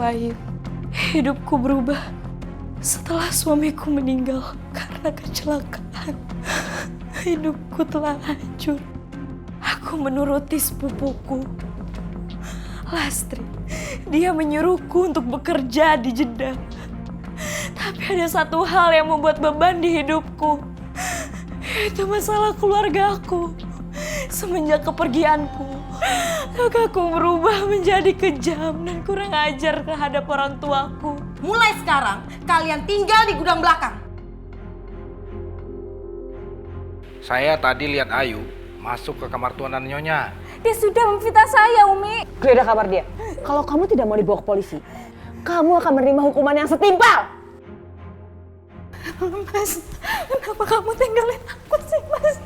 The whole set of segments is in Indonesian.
baik. Hidupku berubah setelah suamiku meninggal karena kecelakaan. Hidupku telah hancur. Aku menuruti sepupuku, Lastri. Dia menyuruhku untuk bekerja di Jeddah. Tapi ada satu hal yang membuat beban di hidupku. Itu masalah keluargaku. Semenjak kepergianku, kakakku berubah menjadi kejam dan kurang ajar terhadap orang tuaku. Mulai sekarang, kalian tinggal di gudang belakang. Saya tadi lihat Ayu masuk ke kamar tuan dan Nyonya. Dia sudah memfitnah saya, Umi. Geledah kamar dia. Kalau kamu tidak mau dibawa ke polisi, kamu akan menerima hukuman yang setimpal. Mas, kenapa kamu tinggalin aku sih, Mas?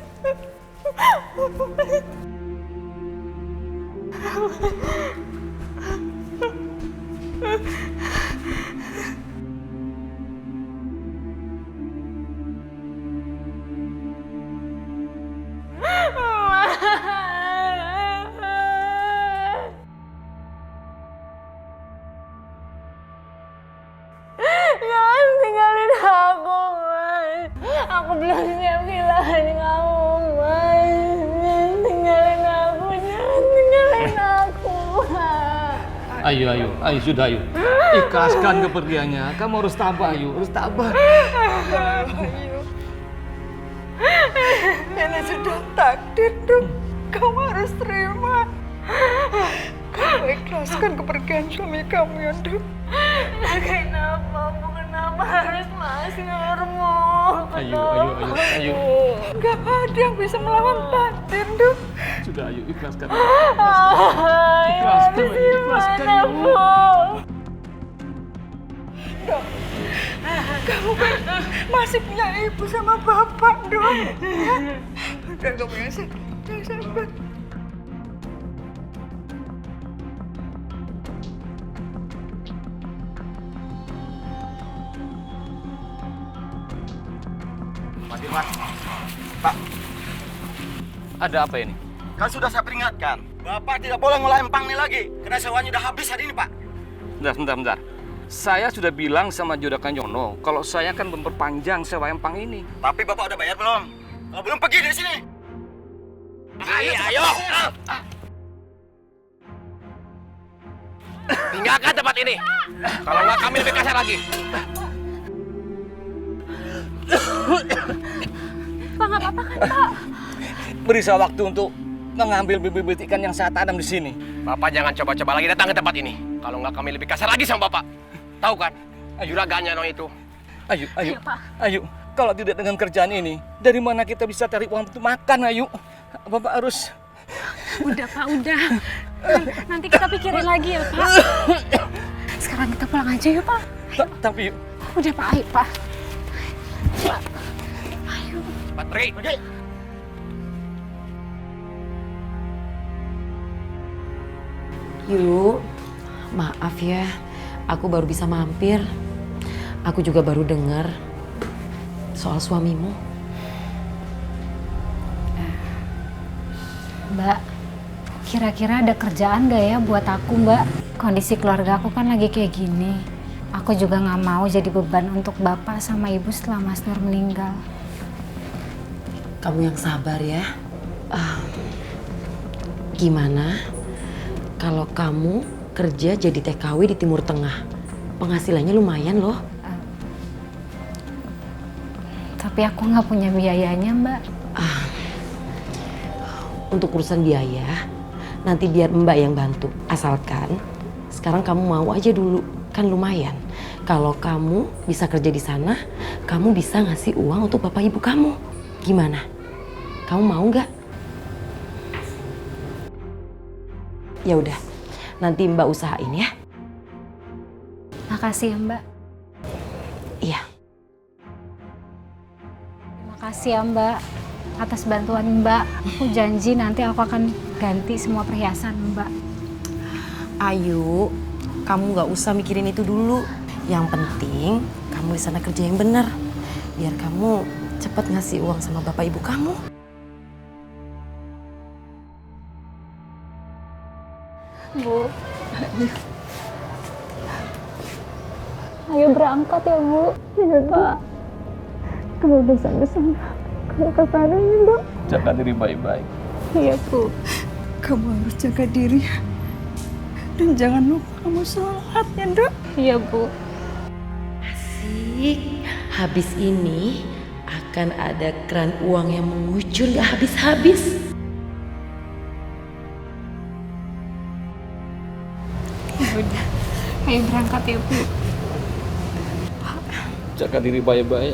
Jangan tinggalin aku, Mas. Aku belum siap kehilangan kamu, Mas. Jangan tinggalin aku, jangan tinggalin aku. Ayu, sudah Ayu. Ikhlaskan kepergiannya. Kamu harus tabah, Ayu. Harus tabah. Ini sudah takdir, Duk. Kamu harus terima. Kamu ikhlaskan kepergian suami kamu ya, Duk. Kenapa harus Mas Nurmu? Ayu. Gak ada yang bisa melawan takdir, Duk. Sudah Ayu, ikhlaskan. Ikhlaskan, Ayu. Dok, kamu kan masih punya ibu sama bapak, Dok. Udah kamu yang sabar. Mas, Pak, Ada apa ini? kan sudah saya peringatkan. Bapak tidak boleh ngolah empang ini lagi, karena sewanya udah habis hari ini, Pak. Bentar. Saya sudah bilang sama Juragan Yono kalau saya akan memperpanjang sewa empang ini. Tapi Bapak udah bayar belum? Kalau belum, pergi dari sini. Ayo. Tinggalkan tempat ini. Kalau nggak, kami lebih kasar lagi. Pak, nggak apa-apa kan, Pak? Beri saya waktu untuk mengambil bibit ikan yang saya tanam di sini. Bapak jangan coba-coba lagi datang ke tempat ini. Kalau nggak, kami lebih kasar lagi sama Bapak. Tahu kan? Juragannya no itu. Ayu. Kalau tidak dengan kerjaan ini, dari mana kita bisa cari uang untuk makan, Ayu? Bapak harus... Udah, Pak, udah. Nanti kita pikirin lagi ya, Pak. Sekarang kita pulang aja yuk, Pak. Tapi... Udah, Pak, ayo, Pak. Pak. Ayo. Patri, pergi. Yuk, maaf ya, aku baru bisa mampir. Aku juga baru dengar soal suamimu. Mbak, kira-kira ada kerjaan gak ya buat aku, Mbak? Kondisi keluarga aku kan lagi kayak gini. Aku juga gak mau jadi beban untuk bapak sama ibu setelah Mas Nur meninggal. Kamu yang sabar ya. Gimana kalau kamu kerja jadi TKW di Timur Tengah? Penghasilannya lumayan loh. Tapi aku gak punya biayanya, Mbak. Untuk urusan biaya, nanti biar Mbak yang bantu. Asalkan sekarang kamu mau aja dulu, kan lumayan. Kalau kamu bisa kerja di sana, kamu bisa ngasih uang untuk bapak ibu kamu. Gimana? Kamu mau nggak? Ya udah, nanti Mbak usahain ya. Makasih ya, Mbak. Iya. Makasih ya, Mbak. Atas bantuan Mbak. Aku janji nanti aku akan ganti semua perhiasan Mbak. Ayu, kamu nggak usah mikirin itu dulu. Yang penting kamu di sana kerja yang benar. Biar kamu cepat ngasih uang sama bapak ibu kamu. Bu. Ayo berangkat ya, Bu. Iya, Pak. Kalau udah sampai sana, kamu kabarin ya, Mbak. Jaga diri baik-baik. Iya, Bu. Kamu harus jaga diri ya. Dan jangan lupa kamu sholat ya, Dok. Iya, Bu. Asik. Habis ini akan ada keran uang yang mengucur gak habis-habis. Udah. Ayo berangkat ya, Bu. Jaga diri baik-baik.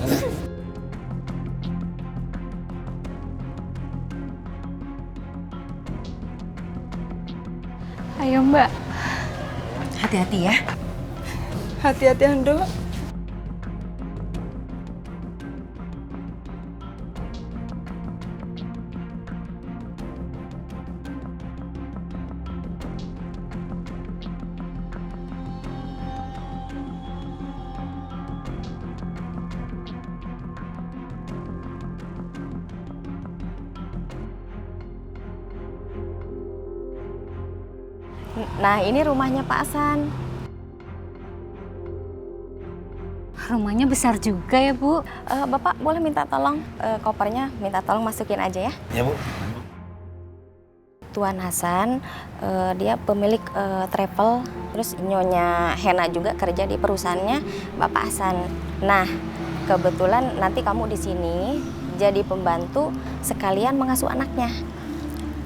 Ayo, Mbak. Hati-hati ya. Hati-hati ya, Dok. Nah, ini rumahnya Pak Hasan. Rumahnya besar juga ya, Bu. Bapak boleh minta tolong kopernya, minta tolong masukin aja ya. Ya, Bu. Tuan Hasan, dia pemilik travel, terus Nyonya Hena juga kerja di perusahaannya Bapak Hasan. Nah, kebetulan nanti kamu di sini jadi pembantu sekalian mengasuh anaknya.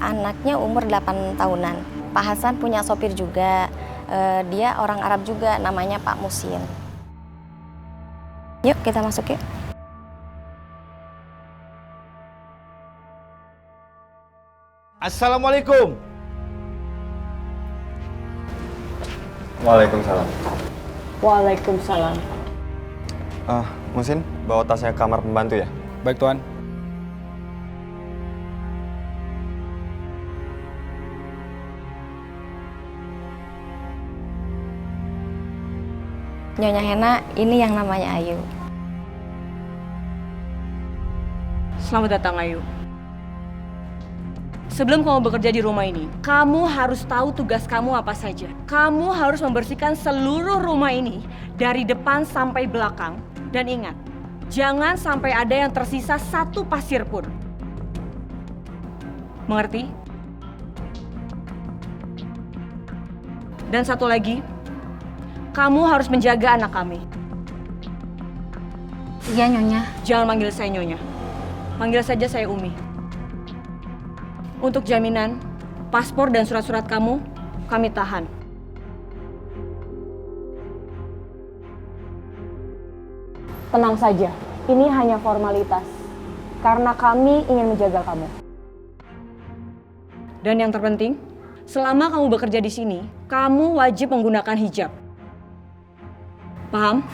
Anaknya umur 8 tahunan. Pak Hasan punya sopir juga, dia orang Arab juga, namanya Pak Musin. Yuk kita masuk yuk. Assalamualaikum. Waalaikumsalam. Waalaikumsalam. Musin, bawa tasnya ke kamar pembantu ya? Baik, Tuan. Nyonya Hena, ini yang namanya Ayu. Selamat datang, Ayu. Sebelum kamu bekerja di rumah ini, kamu harus tahu tugas kamu apa saja. Kamu harus membersihkan seluruh rumah ini dari depan sampai belakang. Dan ingat, jangan sampai ada yang tersisa satu pasir pun. Mengerti? Dan satu lagi, kamu harus menjaga anak kami. Iya, Nyonya. Jangan manggil saya Nyonya. Panggil saja saya Umi. Untuk jaminan, paspor dan surat-surat kamu, kami tahan. Tenang saja, ini hanya formalitas. Karena kami ingin menjaga kamu. Dan yang terpenting, selama kamu bekerja di sini, kamu wajib menggunakan hijab. Paham?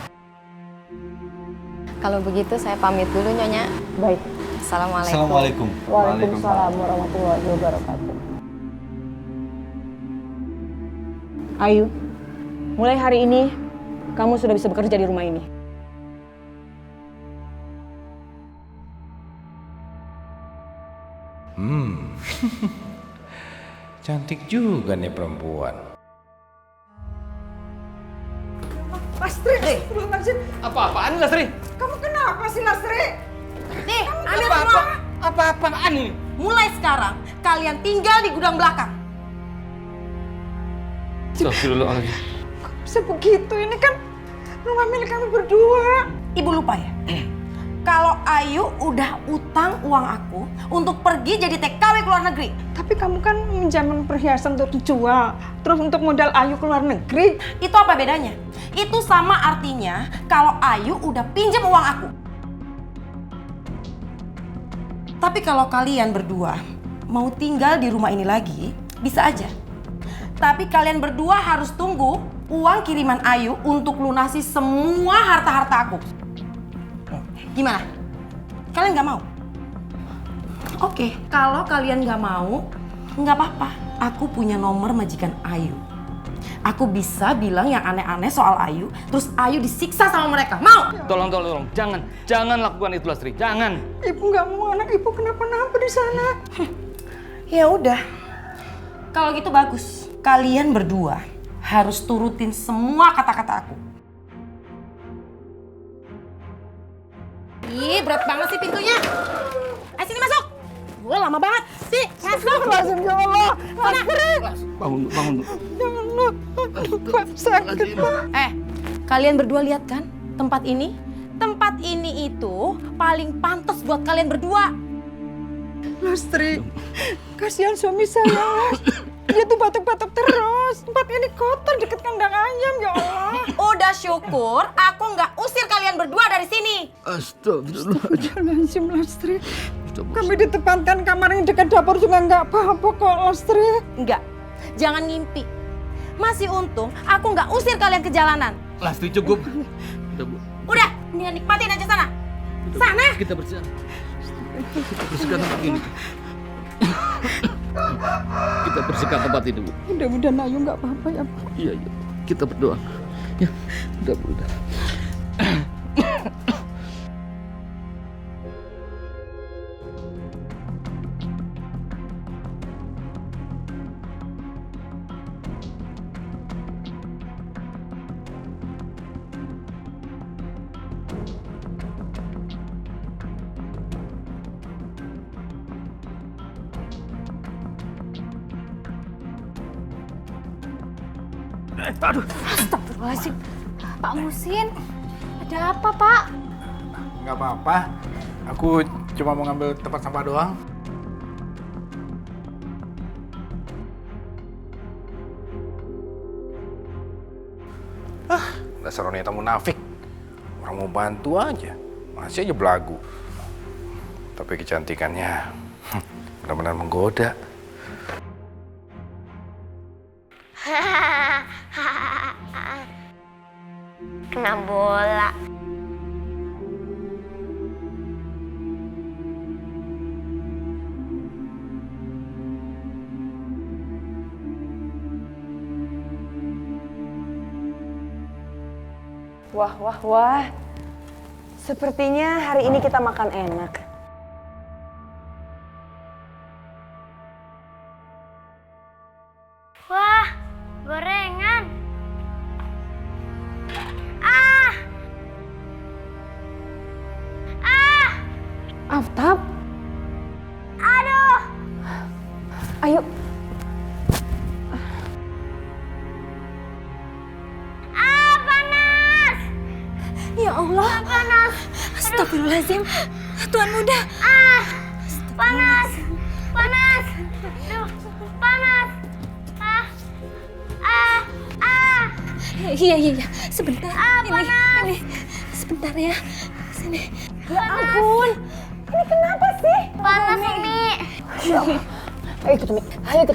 Kalau begitu saya pamit dulu Nyonya. Baik. Assalamualaikum. Assalamualaikum. Waalaikumsalam warahmatullahi wabarakatuh. Ayu, mulai hari ini kamu sudah bisa bekerja di rumah ini. Cantik juga nih perempuan. Lastri, Apa-apaan, Lastri? kamu kenapa sih, Lastri? Nih, ambil semua. Apa-apaan ini? Mulai sekarang, kalian tinggal di gudang belakang. Astagfirullahaladzim. Kok bisa begitu? Ini kan rumah milik kami berdua. Ibu lupa ya? Kalau Ayu udah utang uang aku untuk pergi jadi TKW ke luar negeri. Tapi kamu kan minjaman perhiasan untuk dijual. Terus untuk modal Ayu ke luar negeri. Itu apa bedanya? Itu sama artinya kalau Ayu udah pinjam uang aku. Tapi kalau kalian berdua mau tinggal di rumah ini lagi, bisa aja. Tapi kalian berdua harus tunggu uang kiriman Ayu untuk lunasi semua harta-harta aku. Gimana? Kalian nggak mau? Oke, kalau kalian nggak mau, nggak apa-apa. Aku punya nomor majikan Ayu. Aku bisa bilang yang aneh-aneh soal Ayu, terus Ayu disiksa sama mereka. Mau? Tolong. Jangan lakukan itu, Lastri. Jangan. Ibu nggak mau anak ibu kenapa-napa di sana. Ya udah. Kalau gitu bagus. Kalian berdua harus turutin semua kata-kata aku. Ih, berat banget sih pintunya. Ayo sini masuk. Gue lama banget. Sih, masuk. Lazim ya Allah. Bangun, bangun. Sakit. Kalian berdua lihat kan tempat ini? Tempat ini itu paling pantas buat kalian berdua. Lastri, kasihan suami saya. Dia tuh batuk-batuk terus. Tempat ini kotor deket kandang ayam, ya Allah. Udah syukur aku nggak usir kalian berdua dari sini. Astagfirullahaladzim, Lastri. Kami ditempatkan kamar yang dekat dapur juga nggak apa-apa kok, Lastri. Enggak, jangan ngimpi. Masih untung aku nggak usir kalian ke jalanan. Lastri cukup. Udah, mendingan nikmatin aja sana. Sana. Kita bersihkan. Kita bersihkan tempat ini. Kita bersihkan tempat ini, Bu. Mudah-mudahan Ayu nggak apa-apa ya, Bu. Iya, iya. Kita berdoa. Ya, udah. Astagfirullahaladzim. Pak Musin, ada apa Pak? Nggak apa-apa. Aku cuma mau ngambil tempat sampah doang. Dasar wanita munafik. Orang mau bantu aja. Masih aja belagu. Tapi kecantikannya benar-benar menggoda. Kena bola. Wah. Sepertinya hari ini kita makan enak. Wah, gorengan. Aftab, Aduh. ayo. Panas. Ya Allah. Panas. Astagfirullahaladzim. Tuan muda. Panas. Aduh, panas. Iya. Sebentar. Ini. Sebentar ya. Sini. Ya ampun, ini kenapa sih? Panas, Umi. Ya Allah. Ayo ikut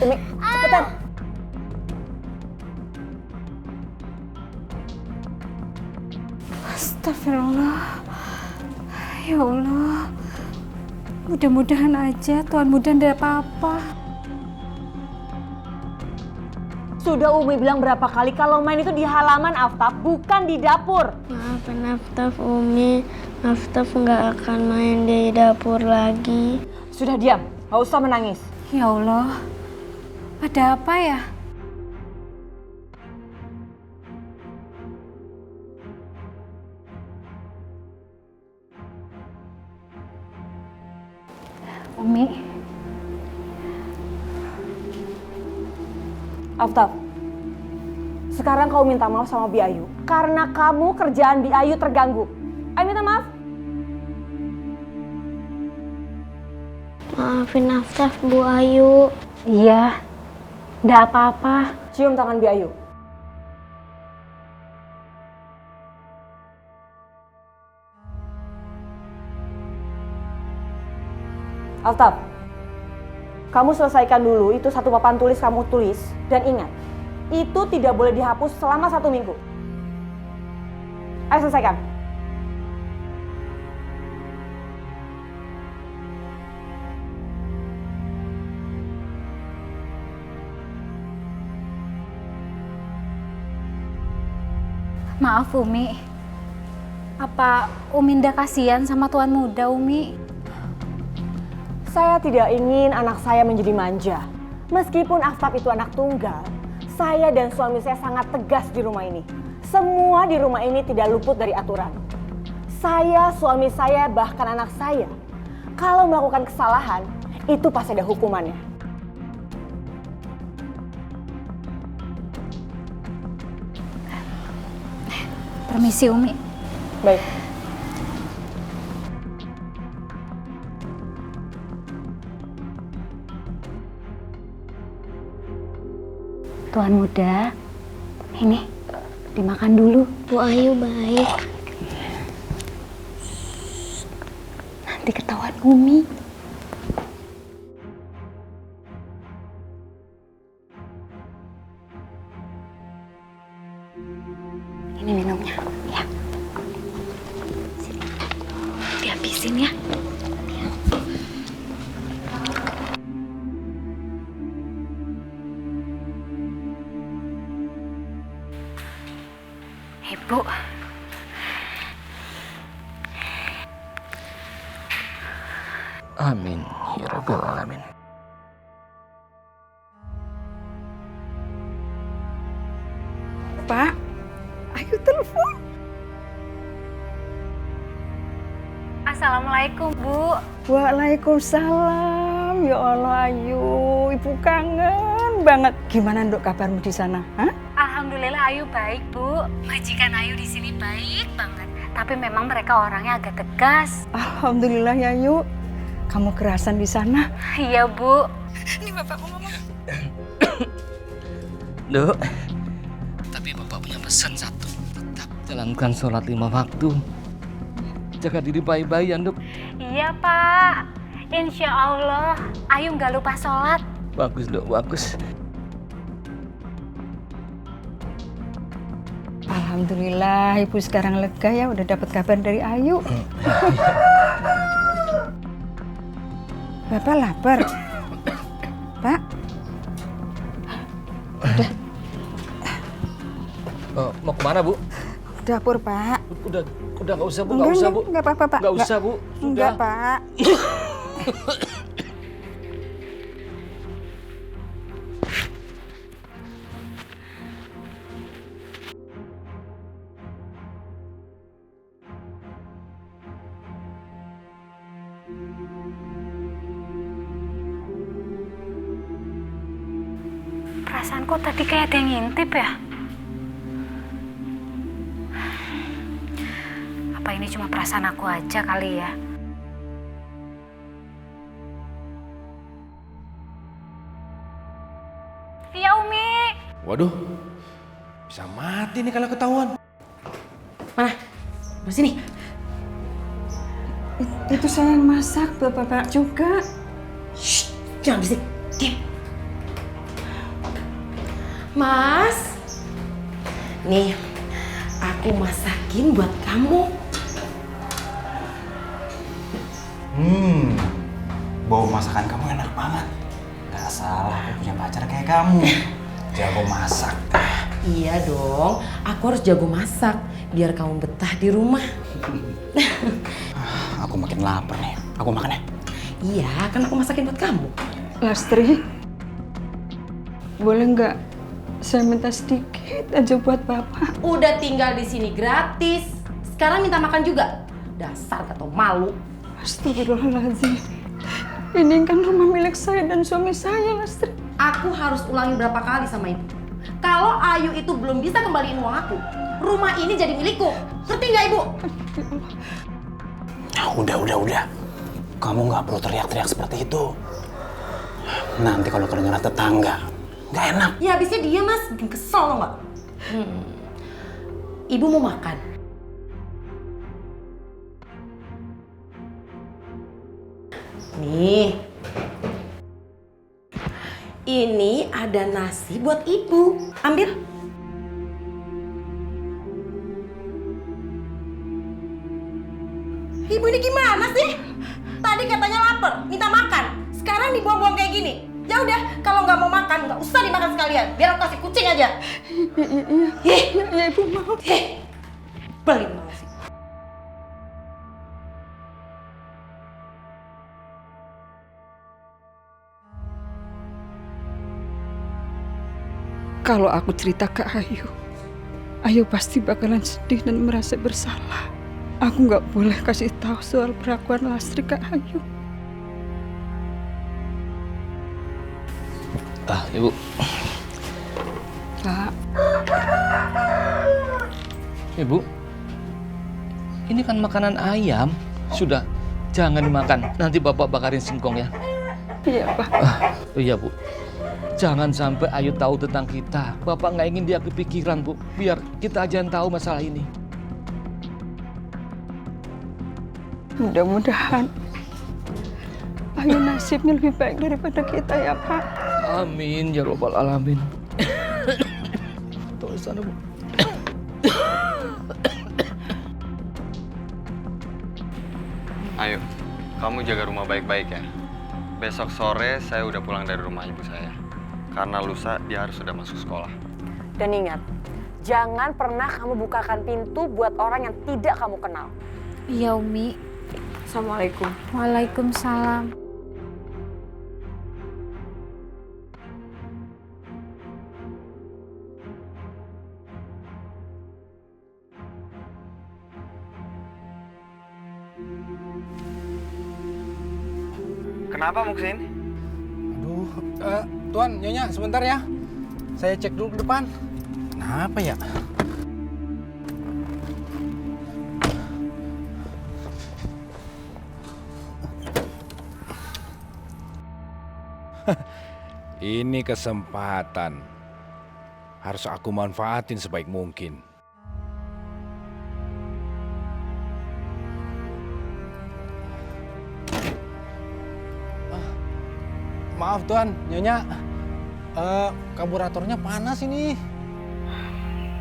Umi. Cepetan. Astagfirullah. Ya Allah. Mudah-mudahan aja Tuan Muda ndak apa-apa. Sudah Umi bilang berapa kali kalau main itu di halaman Aftab, bukan di dapur. Maafin Aftab, Umi. Aftab nggak akan main di dapur lagi. Sudah diam, nggak usah menangis. Ya Allah. Ada apa ya? Umi. Aftab, sekarang kau minta maaf sama Bi Ayu karena kamu kerjaan Bi Ayu terganggu. Ayo minta maaf. Maafin Aftab, Bu Ayu. Iya. Ndak apa-apa. Cium tangan Bi Ayu. Aftab, kamu selesaikan dulu itu satu papan tulis kamu tulis. Dan ingat, itu tidak boleh dihapus selama 1 minggu. Ayo selesaikan. Maaf Umi. Apa Umi ndak kasihan sama Tuan Muda, Umi? Saya tidak ingin anak saya menjadi manja. Meskipun Aftab itu anak tunggal, saya dan suami saya sangat tegas di rumah ini. Semua di rumah ini tidak luput dari aturan. Saya, suami saya, bahkan anak saya, kalau melakukan kesalahan, itu pasti ada hukumannya. Permisi Umi. Baik. Tuan muda, ini dimakan dulu. Bu Ayu baik. Nanti ketahuan Umi. Ini minumnya, ya. Sini. Dihabisin ya. Ibu. Amin ya rabbal alamin. Pak, Ayu telepon. Assalamualaikum Bu. Waalaikumsalam. Ya Allah Ayu, Ibu kangen banget. Gimana Nduk kabarmu di sana? Hah? Alhamdulillah Ayu baik Bu. Majikan Ayu di sini baik banget. Tapi memang mereka orangnya agak tegas. Alhamdulillah ya Ayu. Kamu kerasan di sana? Iya Bu. Ini bapakmu ngomong. Dok, tapi Bapak punya pesan satu. Tetap jalankan sholat 5 waktu. Jaga diri baik-baik ya, Dok. Iya Pak. Insya Allah Ayu nggak lupa sholat. Bagus, Dok, bagus. Alhamdulillah Ibu sekarang lega ya udah dapat kabar dari Ayu. Bapak lapar. Pak. Udah. Mau kemana, Bu? Dapur, Pak. Udah nggak usah, Bu. Nggak usah, Bu. Nggak apa-apa, Pak. Nggak usah, Bu. Enggak, Pak. Perasaan kok tadi kayak ada yang ngintip ya? Apa ini cuma perasaan aku aja kali ya? Iya Umi. Waduh, bisa mati nih kalau ketahuan. Mana? Di sini. Itu saya yang masak buat Bapak juga. Shh, jangan berisik. Diam. Mas, nih aku masakin buat kamu. Bau masakan kamu enak banget. Gak salah aku punya pacar kayak kamu. Jago masak. Iya dong, aku harus jago masak biar kamu betah di rumah. Aku makin lapar nih. Aku makan ya. Iya, kan aku masakin buat kamu. Lastri, boleh nggak saya minta sedikit aja buat Bapak? Udah tinggal di sini gratis. Sekarang minta makan juga. Dasar gak tau malu. Astagfirullahaladzim. Ini kan rumah milik saya dan suami saya, Lastri. Aku harus ulangi berapa kali sama ibu. Kalau Ayu itu belum bisa kembaliin uang aku, rumah ini jadi milikku. Ngerti nggak ibu? Udah. Kamu nggak perlu teriak-teriak seperti itu. Nanti kalau kedengaran tetangga, nggak enak. Ya habisnya dia mas, bikin kesel loh nggak? Ibu mau makan? Nih, ini ada nasi buat ibu. Ambil. Ibu ini gimana sih? Tadi katanya lapar, minta makan. Sekarang dibuang-buang kayak gini. Ya udah, kalau nggak mau makan, nggak usah dimakan sekalian. Biar aku kasih kucing aja. Iya, Ibu mau. Balik nasi. Kalau aku cerita ke Ayu, Ayu pasti bakalan sedih dan merasa bersalah. aku nggak boleh kasih tahu soal perlakuan Lastri ke Ayu. Ibu. Pak. Ibu, ini kan makanan ayam. Sudah, jangan dimakan. Nanti Bapak bakarin singkong ya. Iya, Pak. Iya, Bu. Jangan sampai Ayu tahu tentang kita. Bapak nggak ingin dia kepikiran, Bu. Biar kita aja yang tahu masalah ini. Mudah-mudahan Ayu nasibnya lebih baik daripada kita ya, Pak. Amin ya robbal alamin. Tunggu sana, Bu. Ayo, kamu jaga rumah baik-baik ya. Besok sore saya udah pulang dari rumah ibu saya. Karena lusa dia harus sudah masuk sekolah. Dan ingat, jangan pernah kamu bukakan pintu buat orang yang tidak kamu kenal. Iya, Umi. Assalamualaikum. Waalaikumsalam. Kenapa Muksin? Aduh, Tuan, Nyonya, sebentar ya. Saya cek dulu ke depan. Kenapa ya? Ini kesempatan. Harus aku manfaatin sebaik mungkin. Maaf Tuan, Nyonya. Karburatornya panas ini.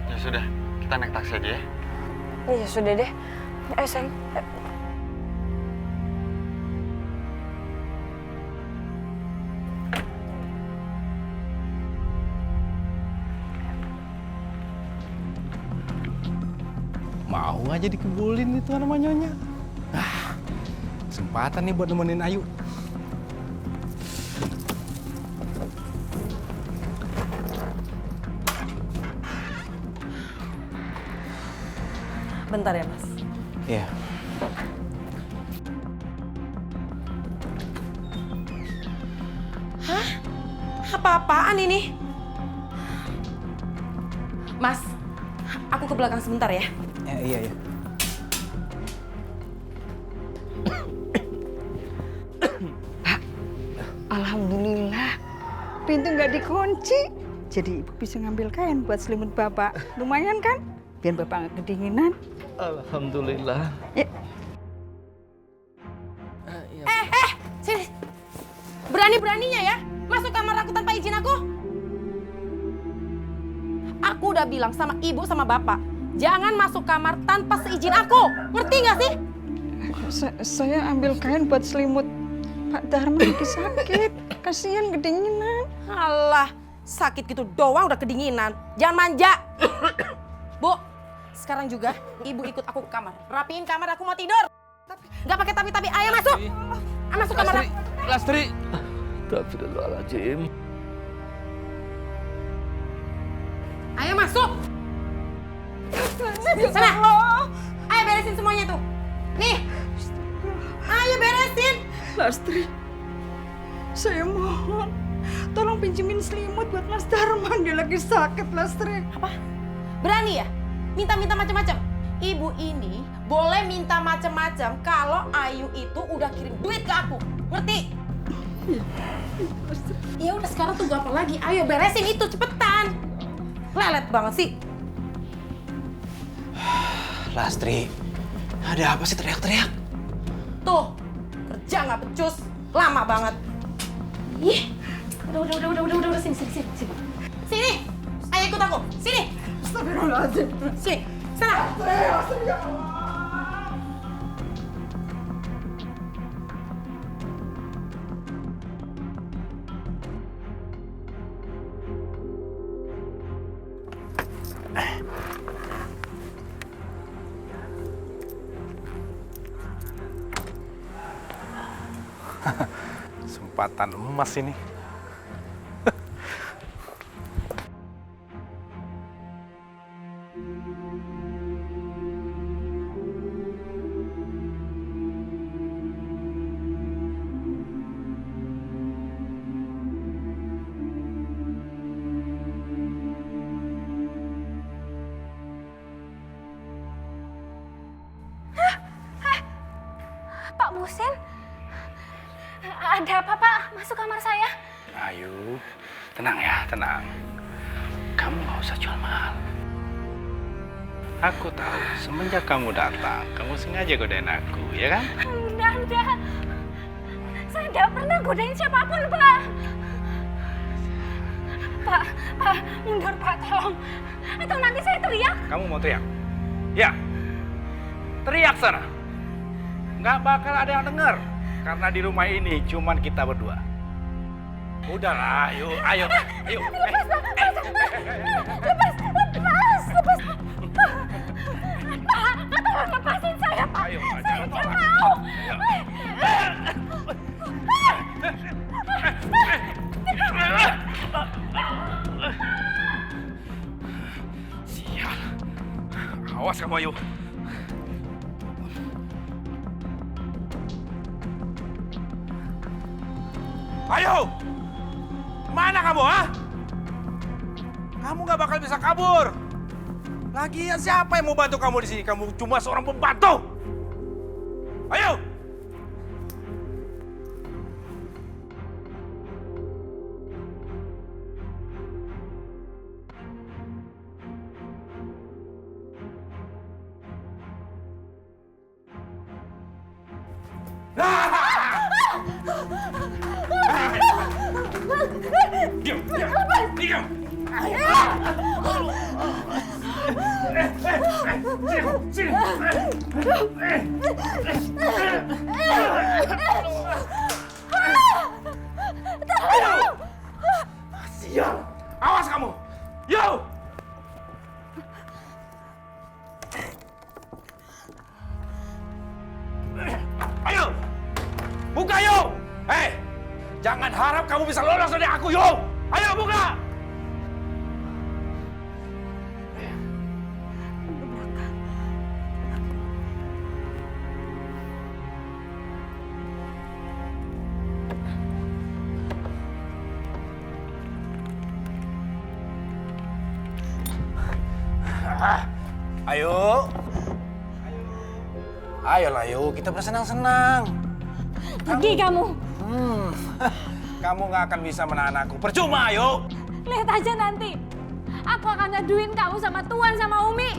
Ya sudah, kita naik taksi aja ya. Iya sudah deh. Ayo sayang. Mau aja dikebulin itu sama Nyonya. Kesempatan nih buat nemenin Ayu. Bentar ya, Mas. Iya. Hah? Apa-apaan ini? Mas, aku ke belakang sebentar ya. Iya. Pak, alhamdulillah. Pintu nggak dikunci. Jadi ibu bisa ngambil kain buat selimut bapak. Lumayan kan? Biar bapak nggak kedinginan. Alhamdulillah. Ya. Sini. Berani-beraninya ya masuk kamar aku tanpa izin aku. Aku udah bilang sama ibu sama bapak, jangan masuk kamar tanpa seizin aku. Ngerti nggak sih? Saya ambil kain buat selimut Pak Dharma lagi sakit. Kasihan kedinginan. Alah, sakit gitu doang udah kedinginan. Jangan manja. Bu, sekarang juga ibu ikut aku ke kamar. Rapiin kamar, aku mau tidur. Nggak pakai tapi-tapi, ayo masuk. Masuk kamar aku. Lastri. Astagfirullahaladzim. Ayo masuk. Sana. Ayo beresin semuanya tuh. Nih. Ayo beresin. Lastri, saya mohon. Tolong pinjemin selimut buat Mas Dharma. Dia lagi sakit, Lastri. Apa? Berani ya? Minta-minta macam-macam. Ibu ini boleh minta macam-macam kalau Ayu itu udah kirim duit ke aku. Ngerti? Ya udah sekarang tunggu apa lagi? Ayo beresin itu cepetan. Lelet banget sih. Lastri, ada apa sih teriak-teriak? Tuh, kerja nggak becus. Lama banget. Ih, udah, sini. Sini, ayo ikut aku. Sini. Astagfirullahaladzim. Sini, sana. Kesempatan emas ini. Husin. Ada apa, Pak? Masuk kamar saya. Ayu, tenang ya, tenang. Kamu nggak usah jual mahal. Aku tahu, semenjak kamu datang, kamu sengaja godain aku, ya kan? Enggak. Saya enggak pernah godain siapapun, Pak. Pak, mundur, Pak, tolong. Atau nanti saya teriak. Kamu mau teriak? Ya, teriak sana. Nggak bakal ada yang denger. Karena di rumah ini cuman kita berdua. Udahlah, ayo. Lepas. Pak, tolong lepasin saya, Pak. Ayo, Saya jangan nggak tolak. mau. Sial. Awas kamu, Ayu. Ayo! Mana kamu, ha? Kamu nggak bakal bisa kabur. Lagian siapa yang mau bantu kamu di sini? Kamu cuma seorang pembantu. Ayo! Diam! Sial! Awas kamu! Yo! Ayo! Buka, yo! Hei! Jangan harap kamu bisa lolos dari aku, yo! Ayo, buka! Ayo. Ayolah, yuk. Kita bersenang-senang. Pergi kamu. Kamu nggak akan bisa menahan aku. Percuma, ayo. Lihat aja nanti. Aku akan ngaduin kamu sama Tuan sama Umi.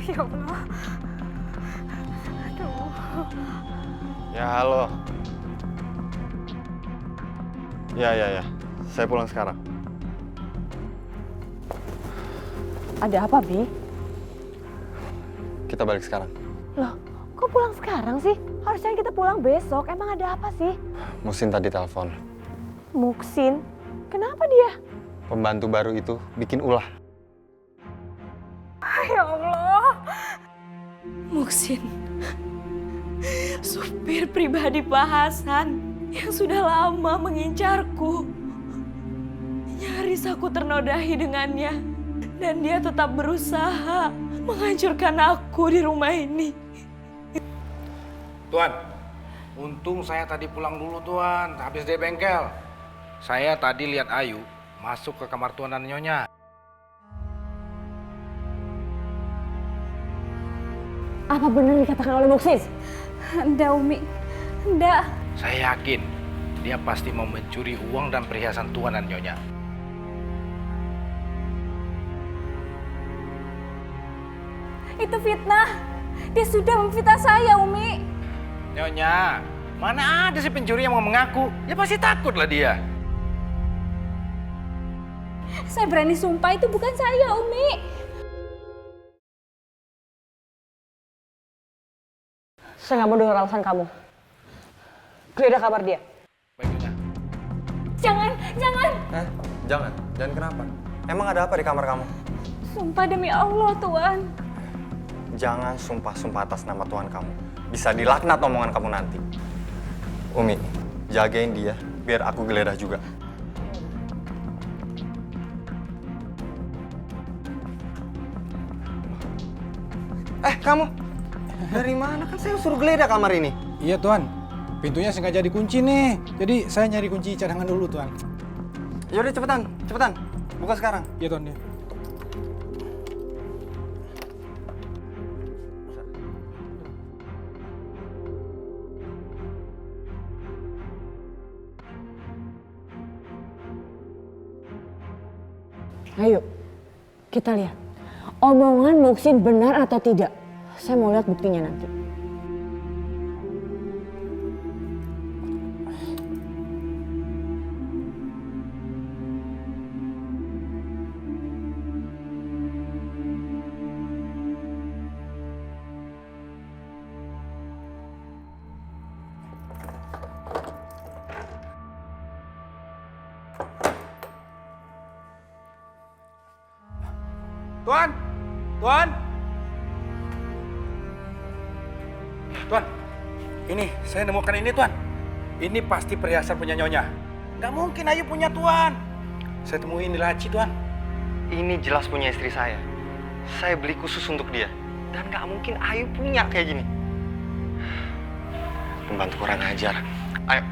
Ya Allah. Aduh. Ya, halo. Ya. Saya pulang sekarang. Ada apa, Bi? Kita balik sekarang. Loh, kok pulang sekarang sih? Harusnya kita pulang besok. Emang ada apa sih? Musin tadi telepon. Muksin? Kenapa dia? Pembantu baru itu bikin ulah. Ya Allah. Muksin. Supir pribadi Pak Hasan yang sudah lama mengincarku. Nyaris aku ternodai dengannya. Dan dia tetap berusaha menghancurkan aku di rumah ini. Tuan, untung saya tadi pulang dulu, Tuan. Habis dari bengkel. Saya tadi lihat Ayu masuk ke kamar Tuan dan Nyonya. Apa benar dikatakan oleh Muksin? Enggak, Umi. Enggak. Saya yakin dia pasti mau mencuri uang dan perhiasan Tuan dan Nyonya. Itu fitnah. Dia sudah memfitnah saya, Umi. Nyonya, mana ada si pencuri yang mau mengaku? Ya pasti takutlah dia. Saya berani sumpah itu bukan saya, Umi. Saya nggak mau dengar alasan kamu. Geledah kamar dia. Baik, Nyonya. Jangan. Jangan kenapa? Emang ada apa di kamar kamu? Sumpah demi Allah, Tuan. Jangan sumpah-sumpah atas nama Tuhan kamu. Bisa dilaknat omongan kamu nanti. Umi, jagain dia biar aku geledah juga. Kamu? Dari mana? Kan saya suruh geledah kamar ini. Iya, Tuan. Pintunya sengaja dikunci nih. Jadi saya nyari kunci cadangan dulu, Tuan. Yaudah cepetan, cepetan. Buka sekarang. Iya Tuan ya. Ayo, kita lihat. Omongan Muksin benar atau tidak? Saya mau lihat buktinya nanti. Tuan! Tuan! Tuan, ini saya nemukan ini Tuan. Ini pasti perhiasan punya Nyonya. Nggak mungkin Ayu punya Tuan. Saya temuin di laci Tuan. Ini jelas punya istri saya. Saya beli khusus untuk dia. Dan nggak mungkin Ayu punya kayak gini. Pembantu kurang ajar. Ayo.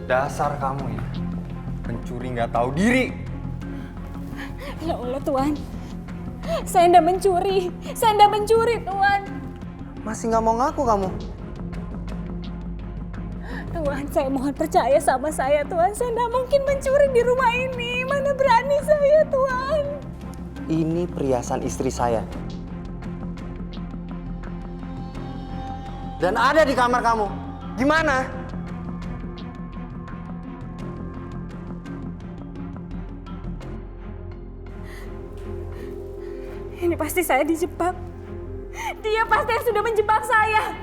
Dasar kamu ya, pencuri nggak tahu diri. Ya Allah Tuan, saya ndak mencuri. Saya ndak mencuri Tuan. Masih nggak mau ngaku kamu? Tuan, saya mohon percaya sama saya Tuan. Saya ndak mungkin mencuri di rumah ini. Mana berani saya Tuan. Ini perhiasan istri saya. Dan ada di kamar kamu. Gimana? Ini pasti saya dijebak. Dia pasti yang sudah menjebak saya.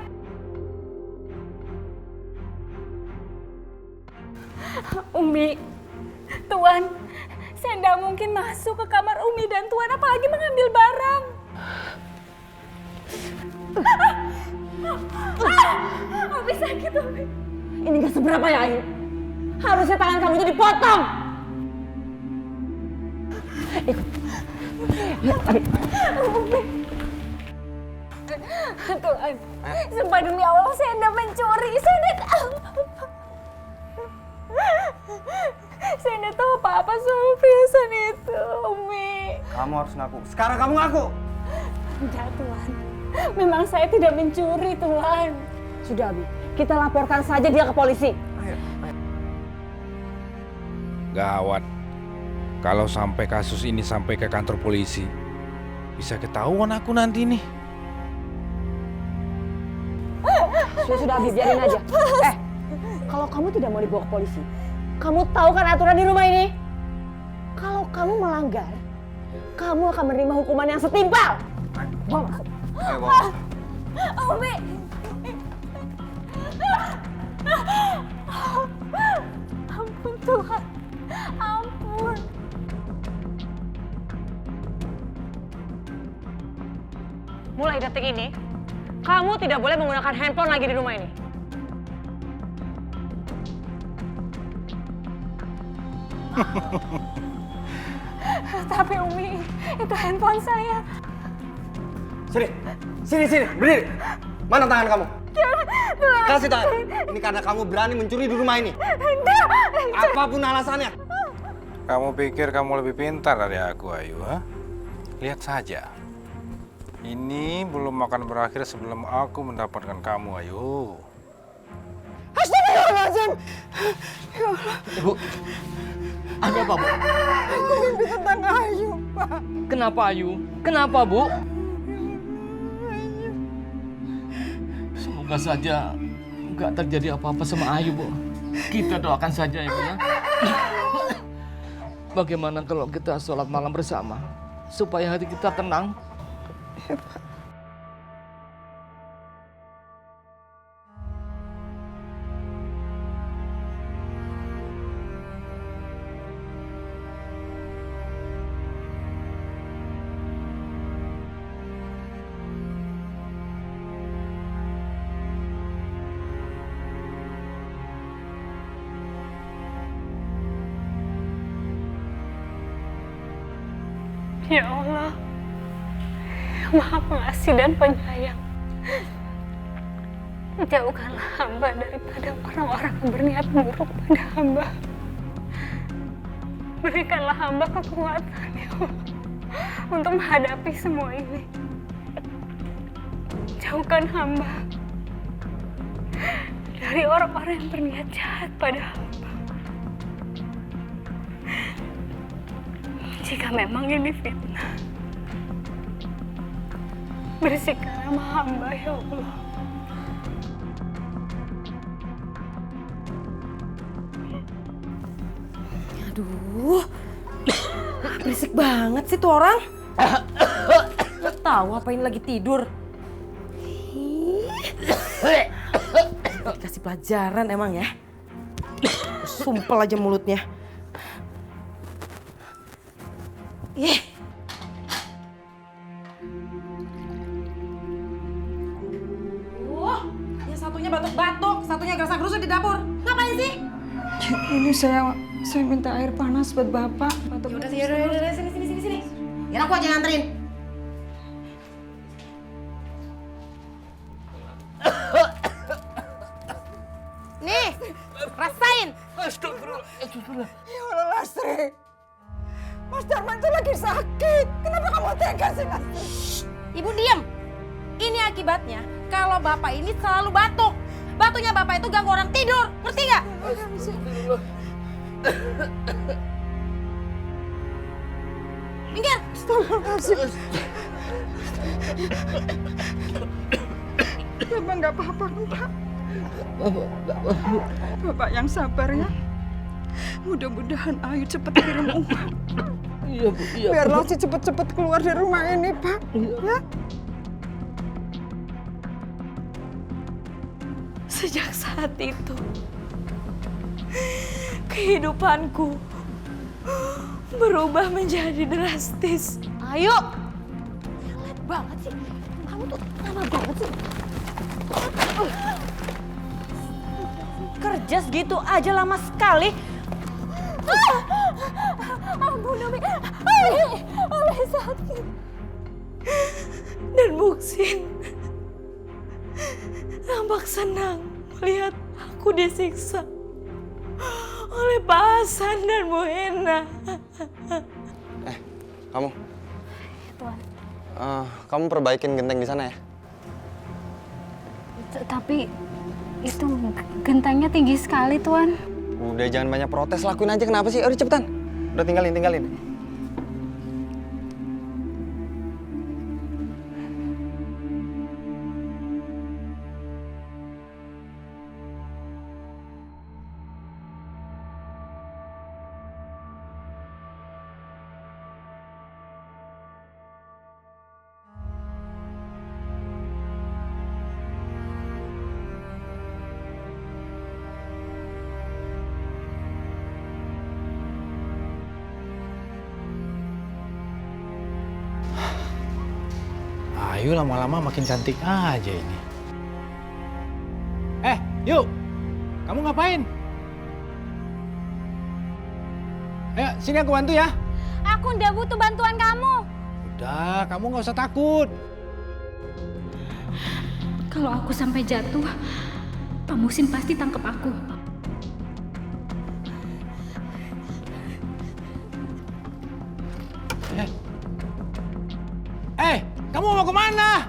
Umi, Tuan, saya tidak mungkin masuk ke kamar Umi dan Tuan, apalagi mengambil barang. Umi sakit, Umi. Ini gak seberapa ya Ayu. Harusnya tangan kamu itu dipotong. Ikut. Tuhan, sumpah demi Allah saya tidak mencuri, saya tidak tahu. Saya tidak tahu apa-apa soal perhiasan itu, Umi. Kamu harus ngaku. Sekarang kamu ngaku. Enggak, Tuhan. Memang saya tidak mencuri, Tuhan. Sudah Abi, kita laporkan saja dia ke polisi. Ayo. Gawat. Kalau sampai kasus ini sampai ke kantor polisi, bisa ketahuan aku nanti nih. Sudah Abi, biarin aja. Kalau kamu tidak mau dibawa ke polisi, kamu tahu kan aturan di rumah ini? Kalau kamu melanggar, kamu akan menerima hukuman yang setimpal. Bawa masuk. Ayo bawa. Umi. Ampun Tuhan, ampun. Mulai detik ini, kamu tidak boleh menggunakan handphone lagi di rumah ini. Tapi Umi, itu handphone saya. Sini, berdiri. Mana tangan kamu? Tuhan. Kasih tangan. Ini karena kamu berani mencuri di rumah ini. Apapun alasannya. Kamu pikir kamu lebih pintar dari aku, Ayu? Ha? Lihat saja. Ini belum akan berakhir sebelum aku mendapatkan kamu, Ayu. Astagfirullahaladzim. Ibu, ada apa, Bu? Aku mimpi tentang Ayu, Pak. Kenapa, Ayu? Kenapa, Bu? Semoga saja nggak terjadi apa-apa sama Ayu, Bu. Kita doakan saja ya, Bu ya. Bagaimana kalau kita sholat malam bersama? Supaya hati kita tenang. Ya, Pak. Ya Allah, Maha Pengasih dan Penyayang. Jauhkanlah hamba daripada orang-orang yang berniat buruk pada hamba. Berikanlah hamba kekuatan, ya Allah, untuk menghadapi semua ini. Jauhkan hamba dari orang-orang yang berniat jahat pada hamba. Jika memang ini fitnah, bersihkan nama hamba, ya Allah. Aduh, berisik banget sih tuh orang. Nggak tahu apa ini lagi tidur. Dikasih pelajaran emang ya. Sumpel aja mulutnya. Yang satunya batuk-batuk, satunya gerasa-gerusu di dapur. Ngapain sih? Ini saya minta air panas buat Bapak. Yaudah, sini. Biar aku aja nganterin. Nih, rasain. Astagfirullah. Ya Allah, Lastri. Mas Darman tuh lagi sakit. Kenapa kamu tega sih, Lastri? Ibu diam. Ini akibatnya kalau Bapak ini selalu batuk. Batunya Bapak itu ganggu orang tidur. Ngerti nggak? Minggir. Bapak nggak apa-apa, Pak. Bapak yang sabar ya. Mudah-mudahan Ayu cepat kirim uang. Iya, Bu. Iya, Biar Bu. Lasri cepet-cepet keluar dari rumah ini, Pak. Ya. Sejak saat itu, kehidupanku berubah menjadi drastis. Ayo! Lihat banget sih. Kamu tuh lama banget sih. Kerja segitu aja lama sekali. Ampun, Umi. Oleh sakit. Dan Muksin nampak senang melihat aku disiksa oleh Pak Hasan dan Bu Hena. Kamu? Tuan. Kamu perbaikin genteng di sana ya? Tapi itu gentengnya tinggi sekali, Tuan. Udah jangan banyak protes, lakuin aja. Kenapa sih? Udah cepetan. Udah tinggalin. Ayu lama-lama makin cantik aja ini. Yuk, kamu ngapain? Ayo, sini aku bantu ya. Aku ndak butuh bantuan kamu. Udah, kamu nggak usah takut. Kalau aku sampai jatuh, Pak Muhsin pasti tangkap aku. Kamu mau kemana?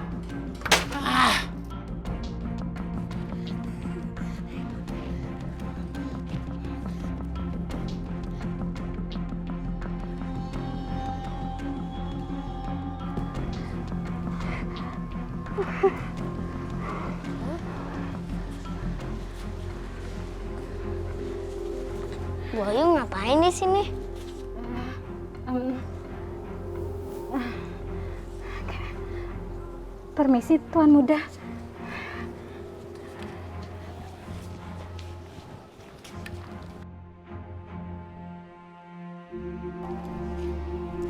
Bu Ayu ngapain di sini? Permisi, Tuan Muda.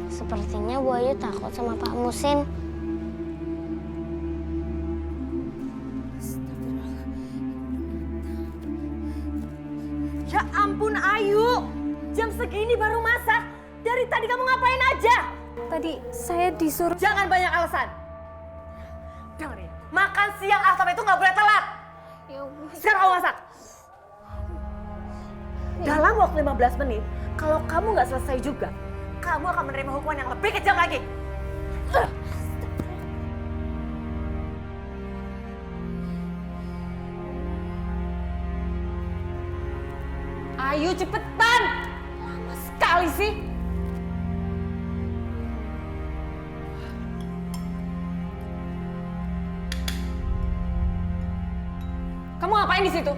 Sepertinya Bu Ayu takut sama Pak Muhsin. Ya ampun Ayu, jam segini baru masak. Dari tadi kamu ngapain aja? Tadi saya disuruh... Jangan banyak alasan. Dengerin, makan siang Alsam itu nggak boleh telat. waktu 15 menit. Kalau kamu nggak selesai juga, kamu akan menerima hukuman yang lebih kejam lagi. Ayo cepetan! Lama sekali sih. Kamu ngapain di situ?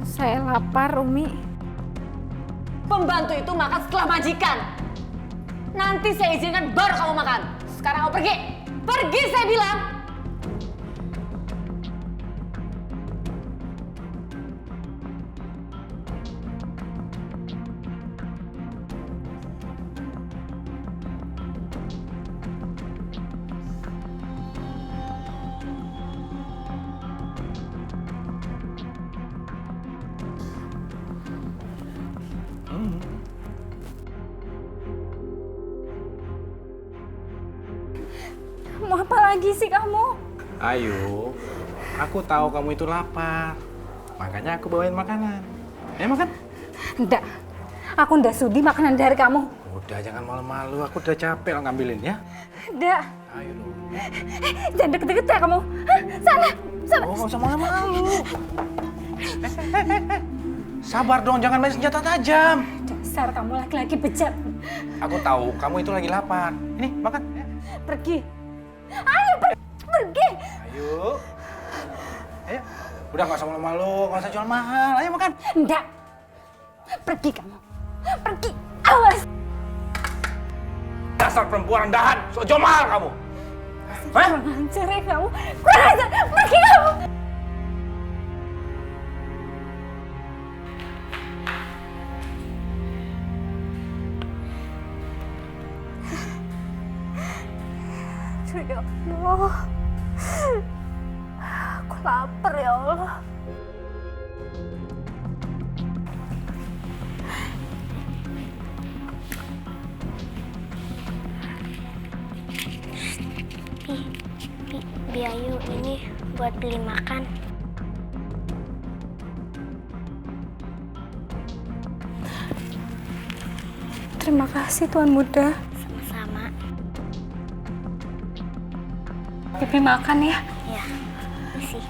Saya lapar, Umi. Pembantu itu makan setelah majikan. Nanti saya izinkan baru kamu makan. Sekarang kamu pergi. Pergi saya bilang. Mau apa lagi sih kamu? Ayo, aku tahu kamu itu lapar. Makanya aku bawain makanan. Ayo makan. Enggak, aku ndak sudi makanan dari kamu. Udah, jangan malu-malu. Aku udah capek ngambilin ya. Enggak. Ayo dong. Jangan deket-deket ya kamu. Hah, sana, sana. Oh, nggak usah malu-malu. Sabar dong, jangan main senjata tajam. Dasar kamu laki-laki bejat. Aku tahu kamu itu lagi lapar. Ini makan. Pergi. Ayo pergi. Ayo. Ayo. Udah nggak usah malu-malu, nggak usah jual mahal. Ayo makan. Enggak. Pergi kamu. Pergi. Awas. Dasar perempuan rendahan, sok jual mahal kamu. Hah? Lancar ya kamu. Kurang ajar. Pergi kamu. Ya Allah, aku lapar ya Allah. Biayu ini buat beli makan. Terima kasih Tuan Muda. Sama-sama. Pipi makan ya. Ya, isi.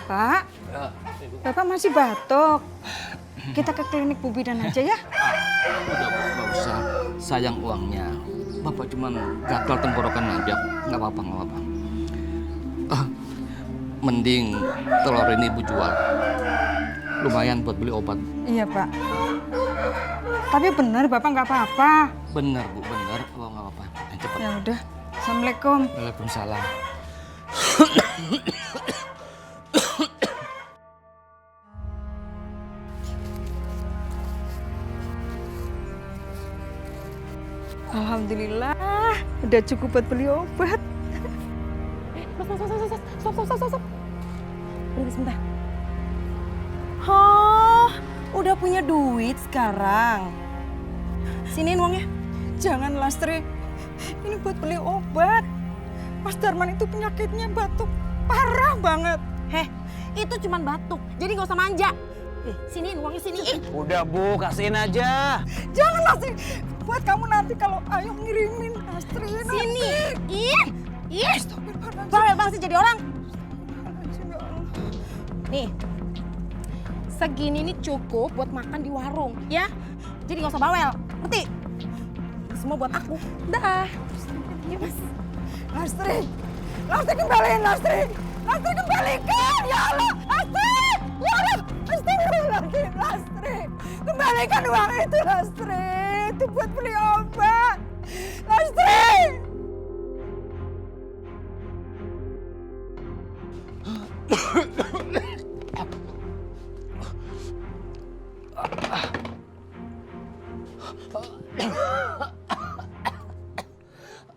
Pak, Bapak masih batuk. Kita ke klinik Bu Bidan aja ya. Udah Bu, nggak usah. Sayang uangnya. Bapak cuma gatal tenggorokan aja. Nggak apa-apa, nggak apa-apa. Mending telur ini Ibu jual. Lumayan buat beli obat. Iya Pak. Tapi benar Bapak nggak apa-apa. Bener Bu, bener. Oh nggak apa-apa. Cepet. Ya udah. Assalamualaikum. Waalaikumsalam. Alhamdulillah, udah cukup buat beli obat. Stop. Berhenti sebentar. Oh, udah punya duit sekarang. Siniin uangnya. Jangan Lastri, ini buat beli obat. Mas Darman itu penyakitnya batuk parah banget. Heh, itu cuman batuk, jadi nggak usah manja. Siniin uangnya, siniin. Udah Bu, kasihin aja. Jangan Lastri, buat kamu nanti kalau Ayu ngirimin Lastri. Sini. Ih. Bawel banget sih jadi orang. Nih, segini nih cukup buat makan di warung, ya. Jadi nggak usah bawel, ngerti? Ini semua buat aku. Dah. Yuk Mas. Lastri kembaliin Lastri. Lastri kembalikan, ya Allah. Lastri, ya Allah. Astagfirullahaladzim, Lastri. Kembalikan uang itu Lastri. Itu buat beli obat. Lastri.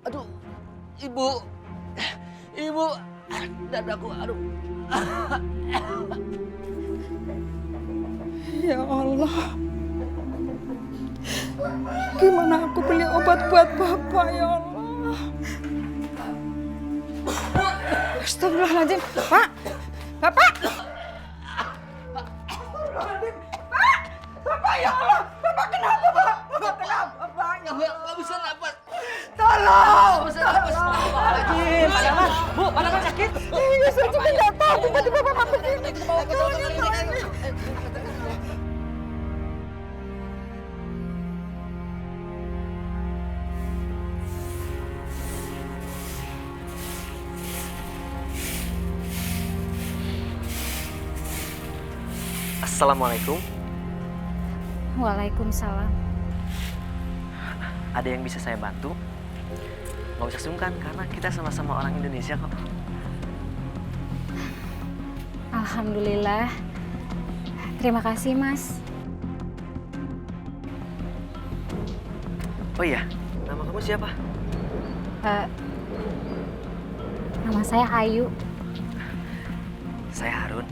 Aduh, Ibu. Bu. Dadaku, aduh. Ya Allah. Gimana aku beli obat buat Bapak ya Allah. Astagfirullahaladzim. Pak. Bapak. Bapak ya Allah. Bapak kenapa Pak? Bapak kenapa Pak? Nggak bisa napas. Tolong. Nggak bisa napas. Padaman. Bu, Padaman sakit. Iya, saya juga nggak tahu. Tiba-tiba Bapak begini. Assalamualaikum. Waalaikumsalam. Ada yang bisa saya bantu? Nggak usah sungkan karena kita sama-sama orang Indonesia kok. Alhamdulillah. Terima kasih, Mas. Oh iya, nama kamu siapa? Nama saya Ayu. Saya Harun.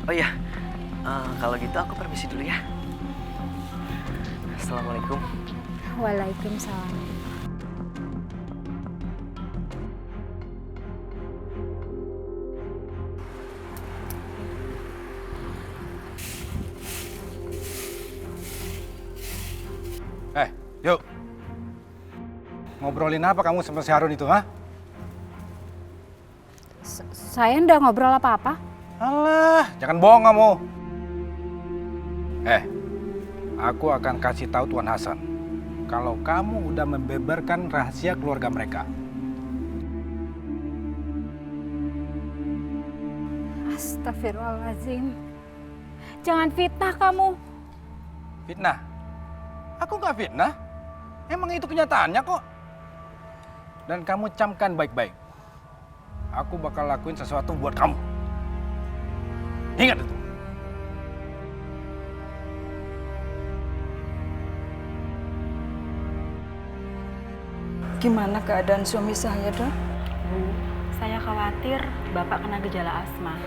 Oh iya, kalau gitu aku permisi dulu ya. Assalamualaikum. Waalaikumsalam. Yuk. Ngobrolin apa kamu sama si Harun itu, ha? Saya nggak ngobrol apa-apa. Alah, jangan bohong kamu. Aku akan kasih tahu Tuan Hasan kalau kamu udah membeberkan rahasia keluarga mereka. Astagfirullahaladzim. Jangan fitnah kamu. Fitnah? Aku nggak fitnah. Emang itu kenyataannya kok. Dan kamu camkan baik-baik. Aku bakal lakuin sesuatu buat kamu. Ingat itu. Gimana keadaan suami saya, Dok? Bu, saya khawatir Bapak kena gejala asma.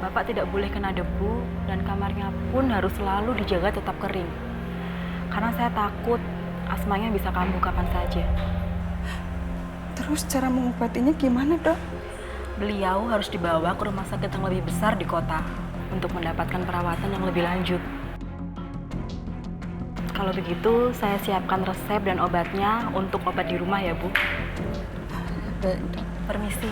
Bapak tidak boleh kena debu dan kamarnya pun harus selalu dijaga tetap kering. Karena saya takut asmanya bisa kambuh kapan saja. Terus cara mengobatinya gimana, Dok? Beliau harus dibawa ke rumah sakit yang lebih besar di kota untuk mendapatkan perawatan yang lebih lanjut. Kalau begitu, saya siapkan resep dan obatnya untuk obat di rumah ya, Bu. Baik, Dok. Permisi.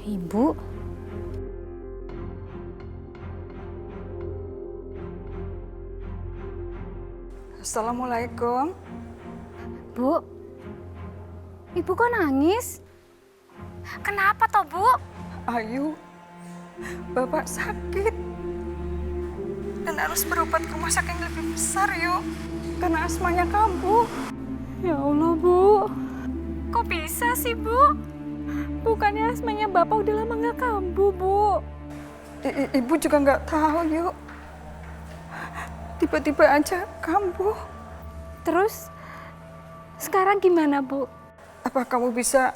Ibu, Assalamualaikum. Bu, Ibu kok nangis? Kenapa toh, Bu? Ayu, Bapak sakit. Dan harus berobat ke rumah sakit yang lebih besar, yuk. Karena asmanya kambuh. Ya Allah, Bu. Kok bisa sih, Bu? Bukannya asmanya Bapak udah lama nggak kambuh, Bu. Ibu juga nggak tahu, yuk. Tiba-tiba aja kambuh. Terus, sekarang gimana, Bu? Apa kamu bisa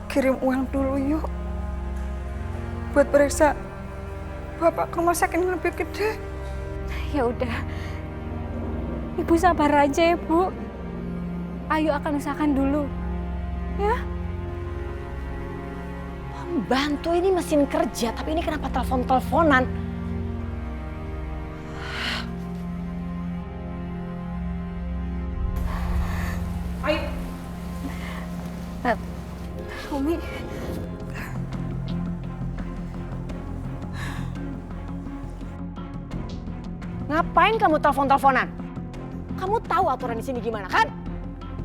kirim uang dulu, yuk? Buat periksa Bapak ke rumah sakit yang lebih gede. Ya udah. Ibu sabar aja ya, Bu. Ayu akan usahakan dulu. Ya? Pembantu ini mesin kerja, tapi ini kenapa telepon-teleponan? Ayo. Umi. Ngapain kamu telepon-teleponan? Kamu tahu aturan di sini gimana kan?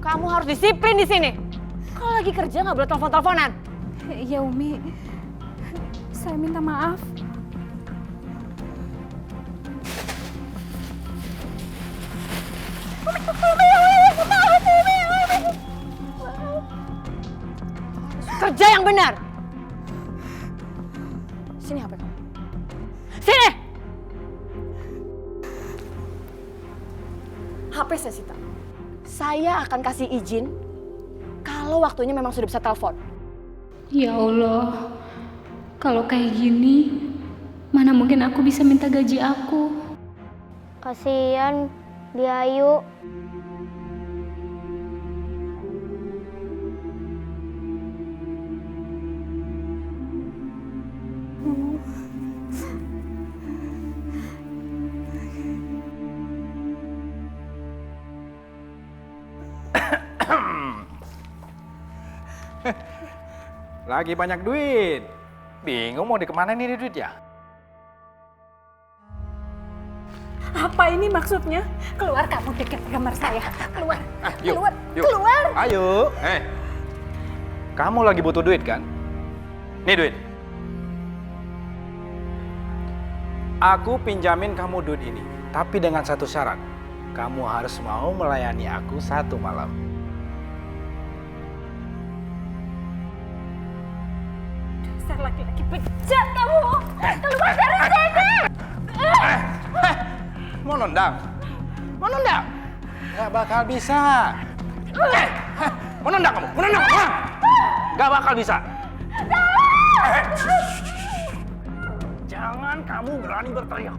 Kamu harus disiplin di sini. Kalau lagi kerja nggak boleh telepon-teleponan. Ya Umi, saya minta maaf. Kerja yang benar. Sini HP kamu. Sini. HP saya sita. Saya akan kasih izin kalau waktunya memang sudah bisa telepon. Ya Allah, kalau kayak gini, mana mungkin aku bisa minta gaji aku. Kasihan dia Ayu. Lagi banyak duit. Bingung mau dikemana nih duit ya? Apa ini maksudnya? Keluar kamu dari kamar saya. Keluar. Yuk, Keluar. yuk. Keluar. Ayo. Kamu lagi butuh duit kan? Nih duit. Aku pinjamin kamu duit ini. Tapi dengan satu syarat. Kamu harus mau melayani aku 1 malam. Dasar laki-laki bejat kamu. Keluar dari sini. Mau nendang? Mau nendang? Gak bakal bisa. Mau nendang kamu? Mau nendang? Gak bakal bisa. Jangan kamu berani berteriak.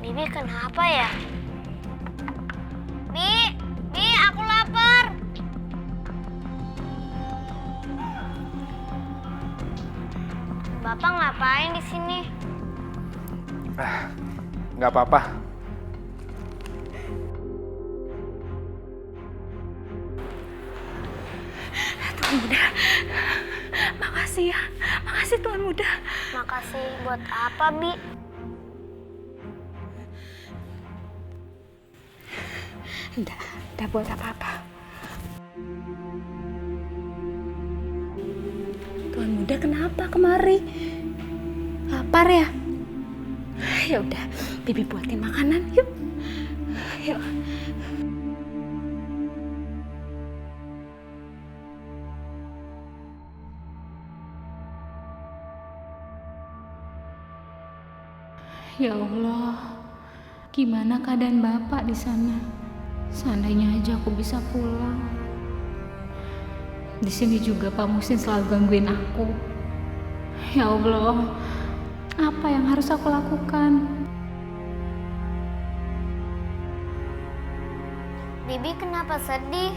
Bibi kenapa ya? Bi, aku lapar. Bapak ngapain di sini? Nggak apa-apa. Tuan Muda. Makasih ya. Makasih Tuan Muda. Makasih buat apa, Bi? Enggak buat apa-apa. Tuan Muda kenapa kemari? Lapar ya? Ya udah, Bibi buatin makanan, yuk. Yuk. Ya Allah, gimana keadaan Bapak di sana? Seandainya aja aku bisa pulang. Di sini juga Pak Muhsin selalu gangguin aku. Ya Allah, apa yang harus aku lakukan? Bibi kenapa sedih?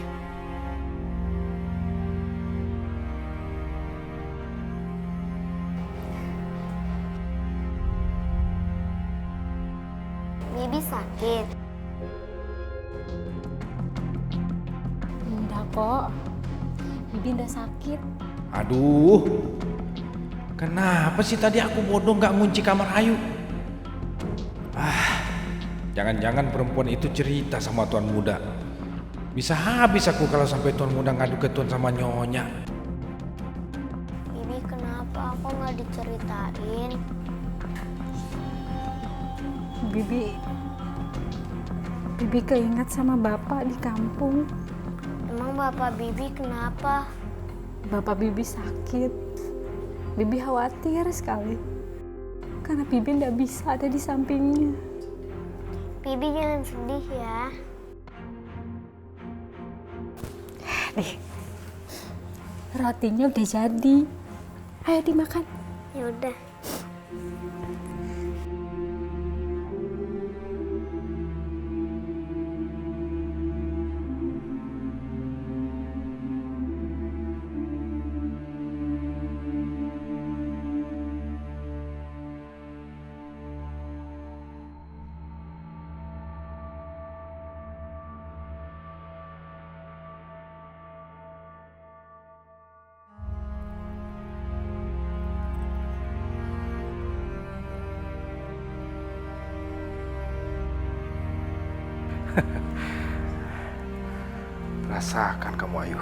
Bibi sakit. Enggak kok, Bibi enggak sakit. Aduh, kenapa sih tadi aku bodoh nggak ngunci kamar Ayu? Jangan-jangan perempuan itu cerita sama Tuan Muda. Bisa habis aku kalau sampai Tuan Muda ngadu ke Tuan sama Nyonya. Bibi kenapa aku nggak diceritain? Bibi keinget sama Bapak di kampung. Emang bapak Bibi kenapa? Bapak Bibi sakit. Bibi khawatir sekali. Karena Bibi nggak bisa ada di sampingnya. Bibi jangan sedih ya. Nih, rotinya udah jadi. Ayo dimakan. Ya udah. Rasakan kamu Ayu.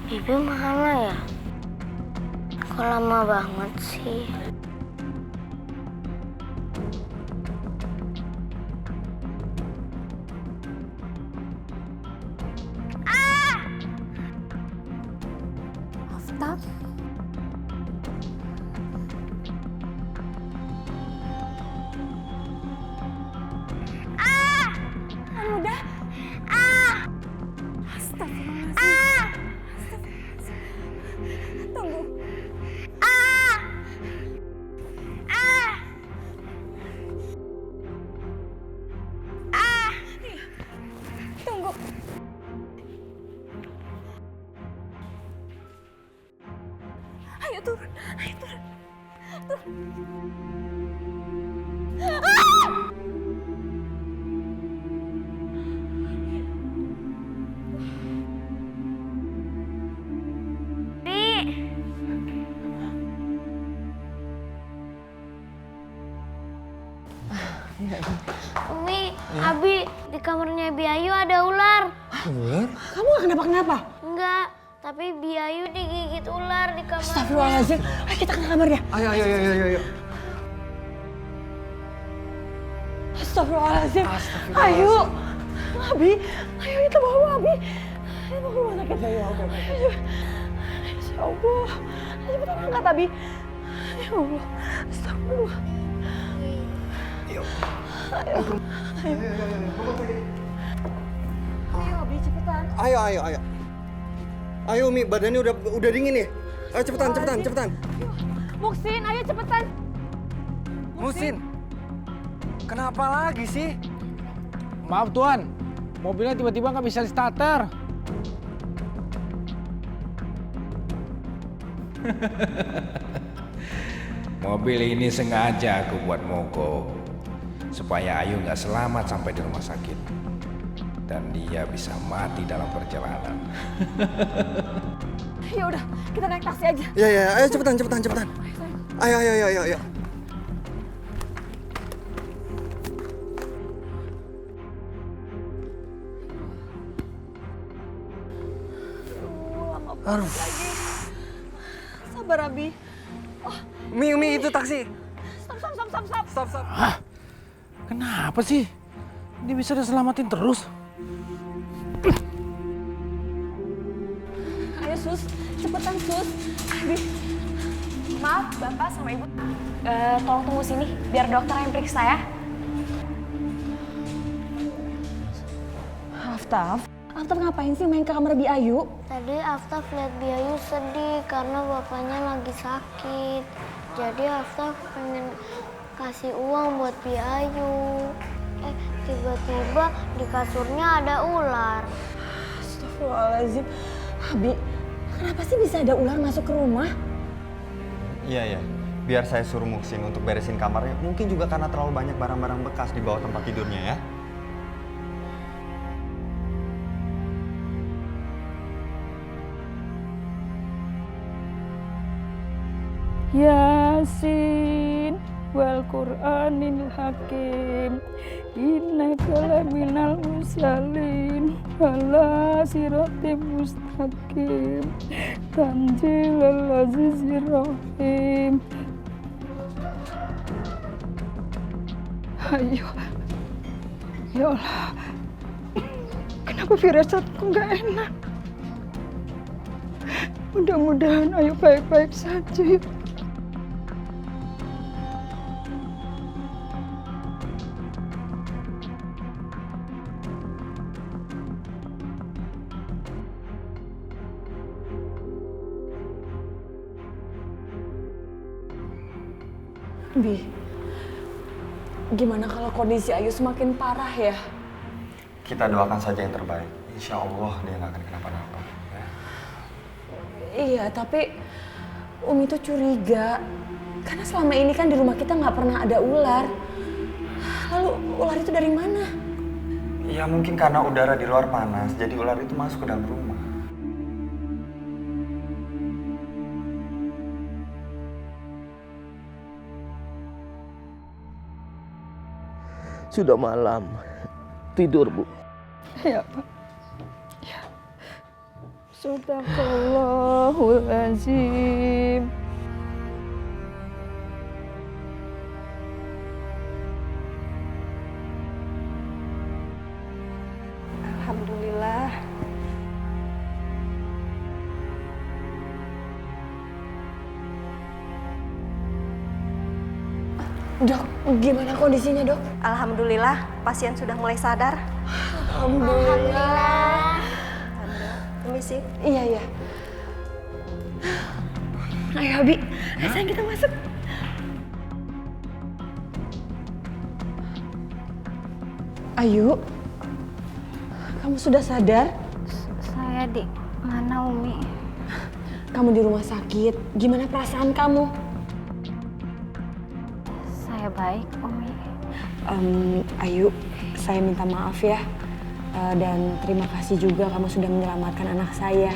Ibu mana ya? Kok lama banget sih? Aftaf? Udah. Astagfirullahaladzim. Tunggu. Tunggu. Ayo turun. Ayo turun. Umi, Abi, di kamarnya Biayu ada ular. Ular? Kamu gak kenapa-kenapa? Enggak, tapi Biayu digigit ular di kamarnya. Astagfirullahaladzim. Ayo kita ke kamarnya. Ayo. Astagfirullahaladzim. Ayo. Abi, ayo kita bawa Abi. Ayo bawa ke rumah sakit. Ayo. Ya Allah. Cepetan angkat Abi. Ya Allah. Astagfirullah. Ayo. Ayo Abi, cepetan. Ayo. Ayo Umi, badannya udah dingin ya. Ayo cepetan. Muksin, ayo cepetan. Musin, kenapa lagi sih? Maaf Tuan, mobilnya tiba-tiba nggak bisa di-starter. Mobil ini sengaja aku buat mogok supaya Ayu nggak selamat sampai di rumah sakit dan dia bisa mati dalam perjalanan. Ya udah, kita naik taksi aja. Ya, ayo cepetan. Ayo. Aduh. Sabar Abi. Umi itu taksi. Stop. Hah? Kenapa sih? Dia bisa diselamatin terus? Ayo Sus, cepetan Sus. Abi. Maaf Bapak sama Ibu, tolong tunggu sini biar dokter yang periksa ya. Aftaf ngapain sih main ke kamar Bi Ayu? Tadi Aftaf lihat Biayu sedih karena bapaknya lagi sakit. Jadi Aftaf pengen kasih uang buat Biayu. Tiba-tiba di kasurnya ada ular. Astagfirullahaladzim. Abi, kenapa sih bisa ada ular masuk ke rumah? Iya. Biar saya suruh Muksin untuk beresin kamarnya. Mungkin juga karena terlalu banyak barang-barang bekas di bawah tempat tidurnya ya. Yasin wal Qur'anil Hakim innaka laminal mursalin ala siratim mustaqim tanzilal azizir rahim. Ayo ya Allah, kenapa firasatku nggak enak? Mudah-mudahan Ayu baik-baik saja. Bi, gimana kalau kondisi Ayu semakin parah ya? Kita doakan saja yang terbaik. Insya Allah dia nggak akan kenapa-napa. Ya. Iya, tapi Umi tuh curiga. Karena selama ini kan di rumah kita nggak pernah ada ular. Lalu ular itu dari mana? Ya mungkin karena udara di luar panas, jadi ular itu masuk ke dalam rumah. Sudah malam. Tidur, Bu. Ya, Pak. Ya. Astagfirullahaladzim. Alhamdulillah. Dok, gimana kondisinya, Dok? Alhamdulillah, pasien sudah mulai sadar. Alhamdulillah. Permisi. Iya, iya. Ayo, Abi. Sayang, kita masuk. Ayu, kamu sudah sadar? Saya di mana, Umi? Kamu di rumah sakit. Gimana perasaan kamu? Saya baik, Umi. Ayu, saya minta maaf ya. Dan terima kasih juga kamu sudah menyelamatkan anak saya.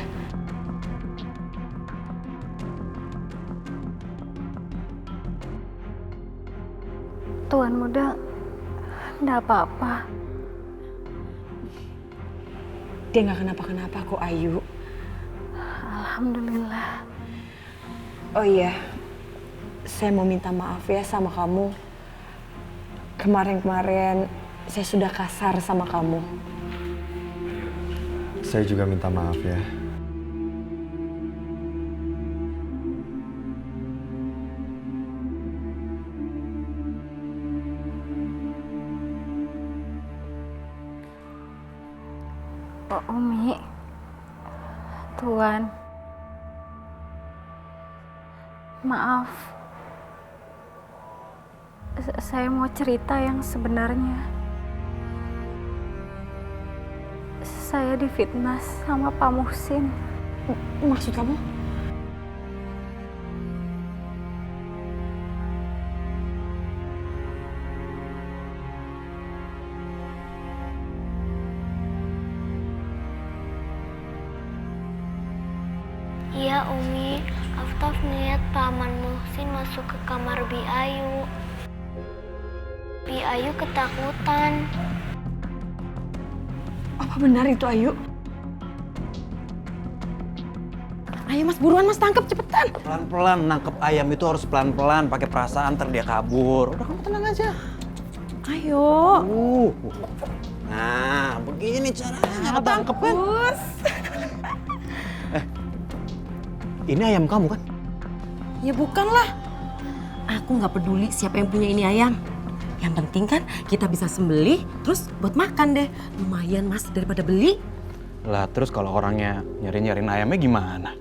Tuan muda, enggak apa-apa. Dia nggak kenapa-kenapa kok, Ayu. Alhamdulillah. Oh iya, saya mau minta maaf ya sama kamu. Kemarin-kemarin saya sudah kasar sama kamu. Saya juga minta maaf ya. Oh, Umi. Tuan. Maaf. Saya mau cerita yang sebenarnya. Saya difitnah sama Pak Muhsin. Maksud kamu? Iya Umi, Aftaf melihat Paman Muhsin masuk ke kamar Bi Ayu. Bi Ayu ketakutan. Apa benar itu, Ayu? Ayo Mas, buruan Mas, tangkap cepetan. Pelan-pelan nangkep ayam itu harus pelan-pelan, pakai perasaan, ntar dia kabur. Udah kamu tenang aja. Ayo. Nah, begini caranya tangkep kan? Ini ayam kamu kan? Ya bukan lah. Aku nggak peduli siapa yang punya ini ayam. Yang penting kan kita bisa sembelih terus buat makan deh. Lumayan Mas daripada beli. Lah terus kalau orangnya nyari-nyariin ayamnya gimana?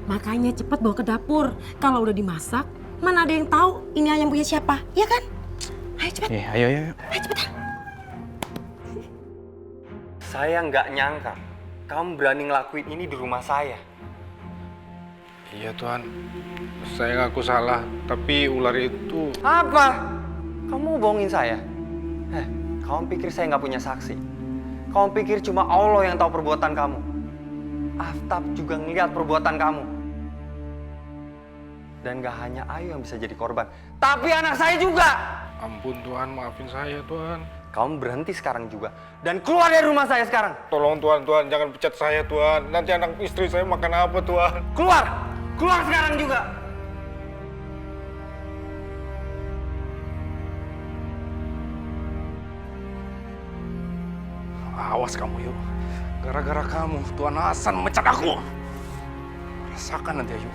Makanya cepat bawa ke dapur. Kalau udah dimasak, mana ada yang tahu ini ayam punya siapa? Iya kan? Ayo cepat. Ayo. Ayo cepetan. Saya nggak nyangka kamu berani ngelakuin ini di rumah saya. Iya Tuhan, saya ngaku salah, tapi ular itu... Apa? Kamu bohongin saya? Kamu pikir saya nggak punya saksi? Kamu pikir cuma Allah yang tahu perbuatan kamu? Aftaf juga ngeliat perbuatan kamu. Dan gak hanya Ayu yang bisa jadi korban, tapi anak saya juga! Ampun Tuhan, maafin saya Tuhan. Kamu berhenti sekarang juga, dan keluar dari rumah saya sekarang! Tolong Tuhan, jangan pecat saya Tuhan. Nanti anak istri saya makan apa Tuhan? Keluar! Keluar sekarang juga! Awas kamu yuk. Gara-gara kamu, Tuan Hasan mecat aku. Rasakan nanti Ayu.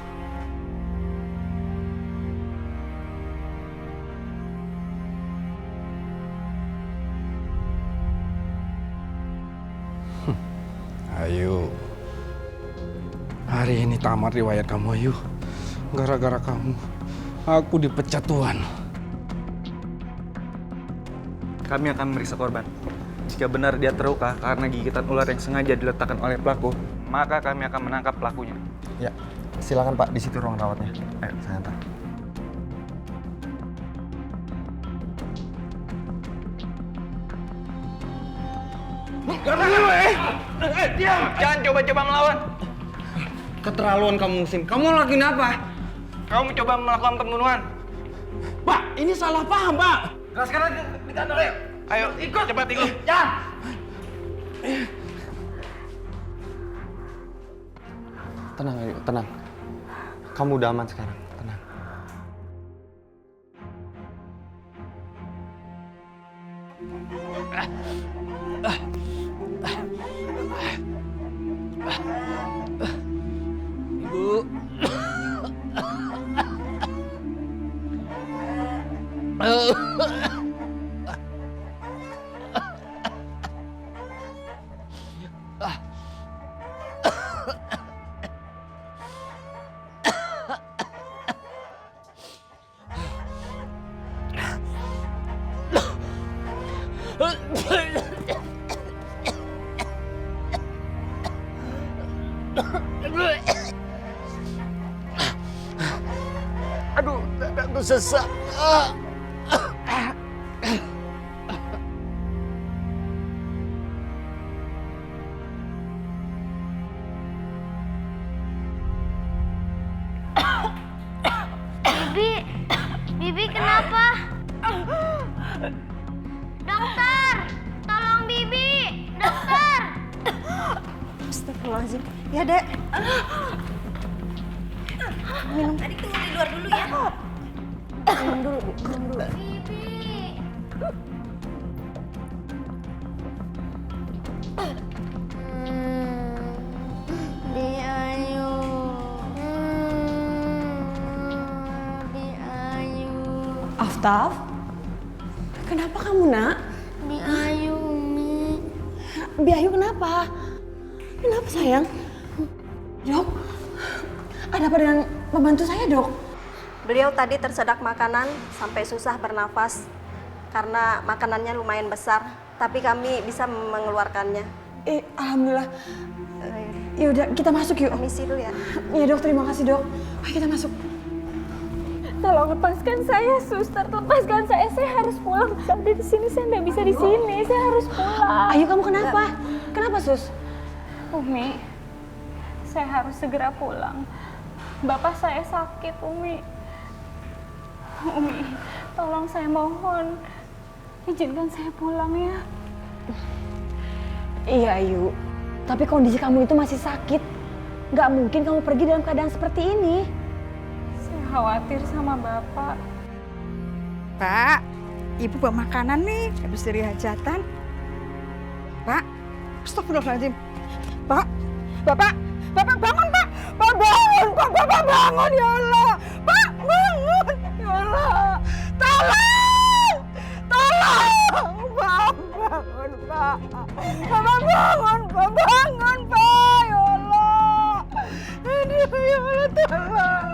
Ayu. Hari ini tamat riwayat kamu Ayu. Gara-gara kamu, aku dipecat Tuhan. Kami akan memeriksa korban. Jika benar dia terluka karena gigitan ular yang sengaja diletakkan oleh pelaku, maka kami akan menangkap pelakunya. Ya, silakan Pak, di situ ruang rawatnya. Ayo, saya antar. Diam! Jangan coba-coba melawan. Keterlaluan kamu Muhsin. Kamu ngelakuin apa? Kamu coba melakukan pembunuhan. Pak, ini salah paham, Pak. Nah, sekarang di kantor ya. Ayo, ikut. Cepat ikut. Ya. Tenang Ayu, tenang. Kamu udah aman sekarang, tenang. Ibu. Aduh, dadaku sesak. Bibi kenapa? Dokter, tolong Bibi, dokter. Astagfirullahaladzim. Ya, Dek. Minum. Tadi tunggu di luar dulu ya. Minum dulu, Bu. Minum dulu. Bi Ayu. Bi Ayu. Aftaf, kenapa kamu nak? Bi Ayu, Umi. Bi Ayu kenapa? Kenapa sayang? Dok, ada apa dengan pembantu saya, Dok? Beliau tadi tersedak makanan sampai susah bernafas karena makanannya lumayan besar, tapi kami bisa mengeluarkannya. Alhamdulillah. Ya udah, kita masuk yuk. Permisi dulu ya. Iya, Dok, terima kasih, Dok. Ayo kita masuk. Tolong lepaskan saya, suster. Lepaskan saya harus pulang. Sampai di sini saya nggak bisa di sini. Saya harus pulang. Ayo, kamu kenapa? Kenapa, Sus? Umi, saya harus segera pulang. Bapak saya sakit, Umi. Umi, tolong saya mohon. Izinkan saya pulang ya. Iya, Ayu. Tapi kondisi kamu itu masih sakit. Nggak mungkin kamu pergi dalam keadaan seperti ini. Saya khawatir sama Bapak. Pak, Ibu bawa makanan nih habis dari hajatan. Pak, astagfirullahaladzim. Pak, Bapak bangun, Pak. Pak bangun, Pak. Bapak bangun, ya Allah. Pak, bangun. Ya Allah. Tolong. Pak, bangun, Pak. Bapak bangun, Pak. Bangun, Pak. Ya Allah. Aduh, ya Allah, tolong.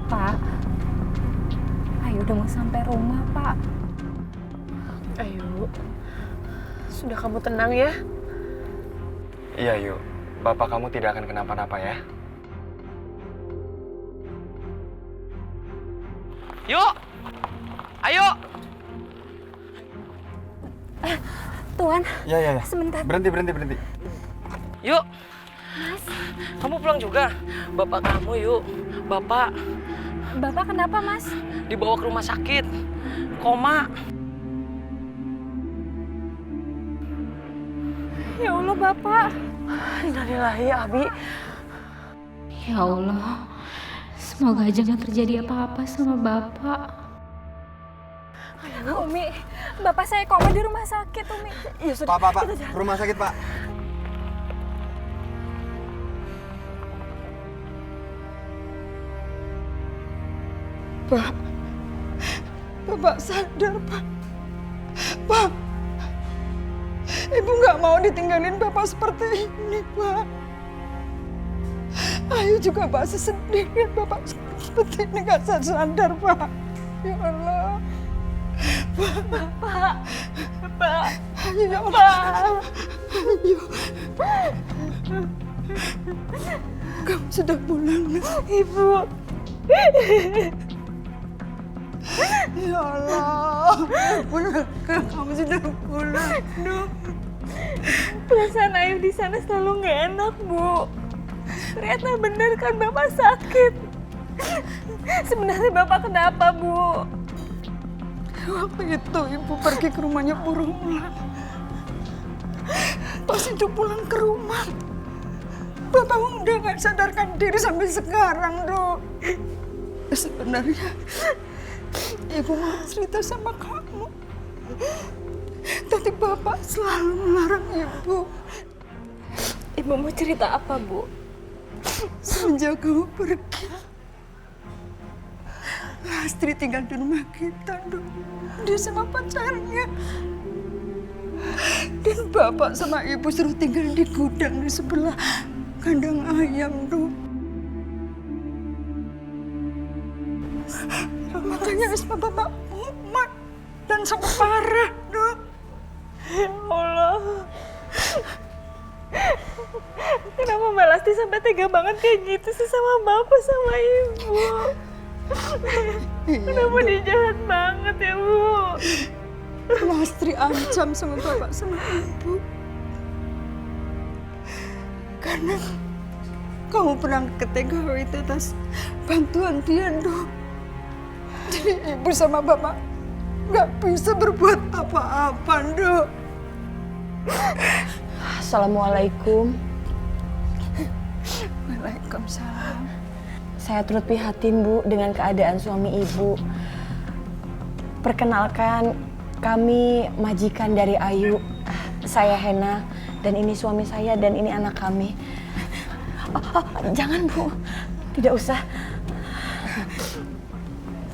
Pak, Ayu udah mau sampai rumah, Pak. Ayu, sudah kamu tenang ya? Iya, Yu. Bapak kamu tidak akan kenapa-napa ya. Yuk! Ayo! Tuan, Ya. sebentar. Berhenti. Yuk. Mas. Kamu pulang juga? Bapak kamu yuk. Bapak. Bapak kenapa, Mas? Dibawa ke rumah sakit. Koma. Ya Allah, Bapak. Innalillahi, Abi. Ya Allah, semoga aja gak terjadi apa-apa sama Bapak. Umi, Bapak saya koma di rumah sakit, Umi. Ya sudah. Pak. Rumah sakit, Pak. Pak, Bapak sadar, Pak. Pak, Ibu nggak mau ditinggalin Bapak seperti ini, Pak. Ayu juga pasti sedih lihat Bapak seperti ini, nggak sadar, Pak. Ya Allah. Bapak. Ya Allah. Ayu. Kamu sudah pulang, Ibu. Ya Allah. Kamu sudah pulang. Duh. Perasaan Ayu di sana selalu nggak enak, Bu. Ternyata benar kan Bapak sakit. Sebenarnya Bapak kenapa, Bu? Waktu itu Ibu pergi ke rumahnya Bu Rumla. Pas itu pulang ke rumah, Bapak udah gak sadarkan diri sampai sekarang, Dok. Sebenarnya Ibu mau cerita sama kamu, tapi Bapak selalu melarang Ibu. Ibu mau cerita apa, Bu? Semenjak kamu pergi, Lastri tinggal di rumah kita, Dok. Dia sama pacarnya. Dan Bapak sama Ibu suruh tinggal di gudang di sebelah kandang ayam, Dok. Makanya asma Bapak mumet dan sampai parah, Dok. Ya Allah. Kenapa Mbak Lastri sampai tega banget kayak gitu sih sama Bapak sama Ibu? Kenapa dia jahat banget ya, Bu? Lastri ancam sama Bapak sama Ibu. Karena kamu pernah ke TKW itu atas bantuan dia, Dok. Jadi Ibu sama Bapak nggak bisa berbuat apa-apa, Dok. Assalamualaikum. Waalaikumsalam. Saya turut prihatin, Bu, dengan keadaan suami Ibu. Perkenalkan, kami majikan dari Ayu. Saya Hena, dan ini suami saya, dan ini anak kami. Jangan, Bu. Tidak usah.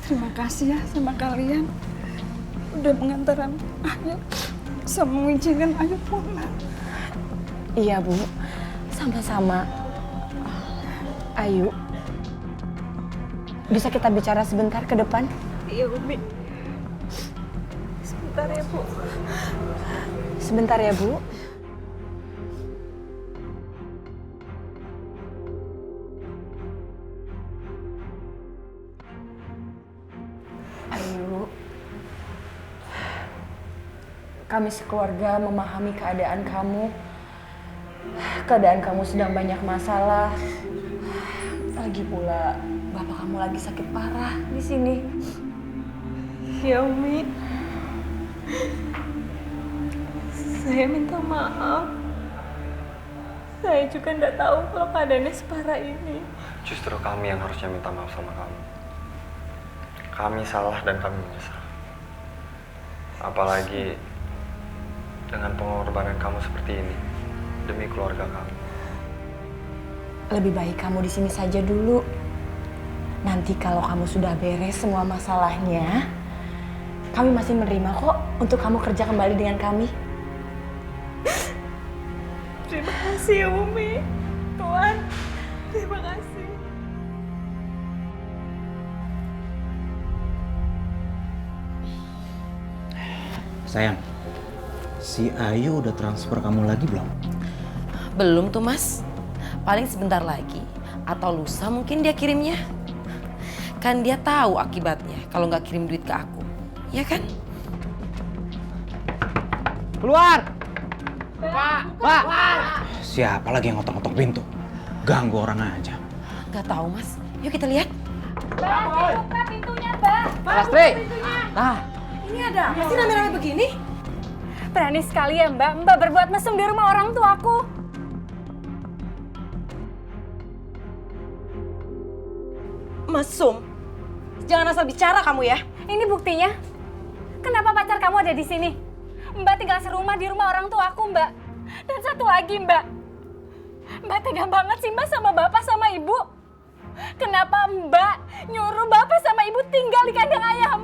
Terima kasih ya sama kalian. Udah mengantar Ayu sama mengizinkan Ayu pulang. Iya, Bu. Sama-sama. Ayu, bisa kita bicara sebentar ke depan? Iya, Umi. Sebentar ya, Bu. Sebentar ya, Bu. Ayu, kami sekeluarga memahami keadaan kamu. Keadaan kamu sedang banyak masalah. Lagi pula, bapak kamu lagi sakit parah di sini. Ya, Umi. Saya minta maaf. Saya juga nggak tahu kalau keadaannya separah ini. Justru kami yang harusnya minta maaf sama kamu. Kami salah dan kami menyesal. Apalagi dengan pengorbanan kamu seperti ini demi keluarga kamu. Lebih baik kamu di sini saja dulu. Nanti kalau kamu sudah beres semua masalahnya, kami masih menerima kok untuk kamu kerja kembali dengan kami. Terima kasih ya, Umi. Tuhan, terima kasih. Sayang, si Ayu udah transfer kamu lagi belum? Belum tuh, Mas. Paling sebentar lagi atau lusa mungkin dia kirimnya. Kan dia tahu akibatnya kalau nggak kirim duit ke aku. Ya kan? Keluar! Pak! Siapa lagi yang ngotok-ngotok pintu? Ganggu orang aja. Nggak tahu, Mas. Yuk kita lihat. Mbak, buka pintunya, Mbak. Lastri! Nah, ini ada apa sih rame-rame begini? Berani sekali ya, Mbak. Mbak berbuat mesum di rumah orang tuaku. Mesum? Jangan asal bicara kamu ya. Ini buktinya. Kenapa pacar kamu ada di sini? Mbak tinggal serumah di rumah orang tuaku, Mbak. Dan satu lagi, Mbak. Mbak tega banget sih, Mbak, sama bapak sama ibu. Kenapa Mbak nyuruh bapak sama ibu tinggal di kandang ayam?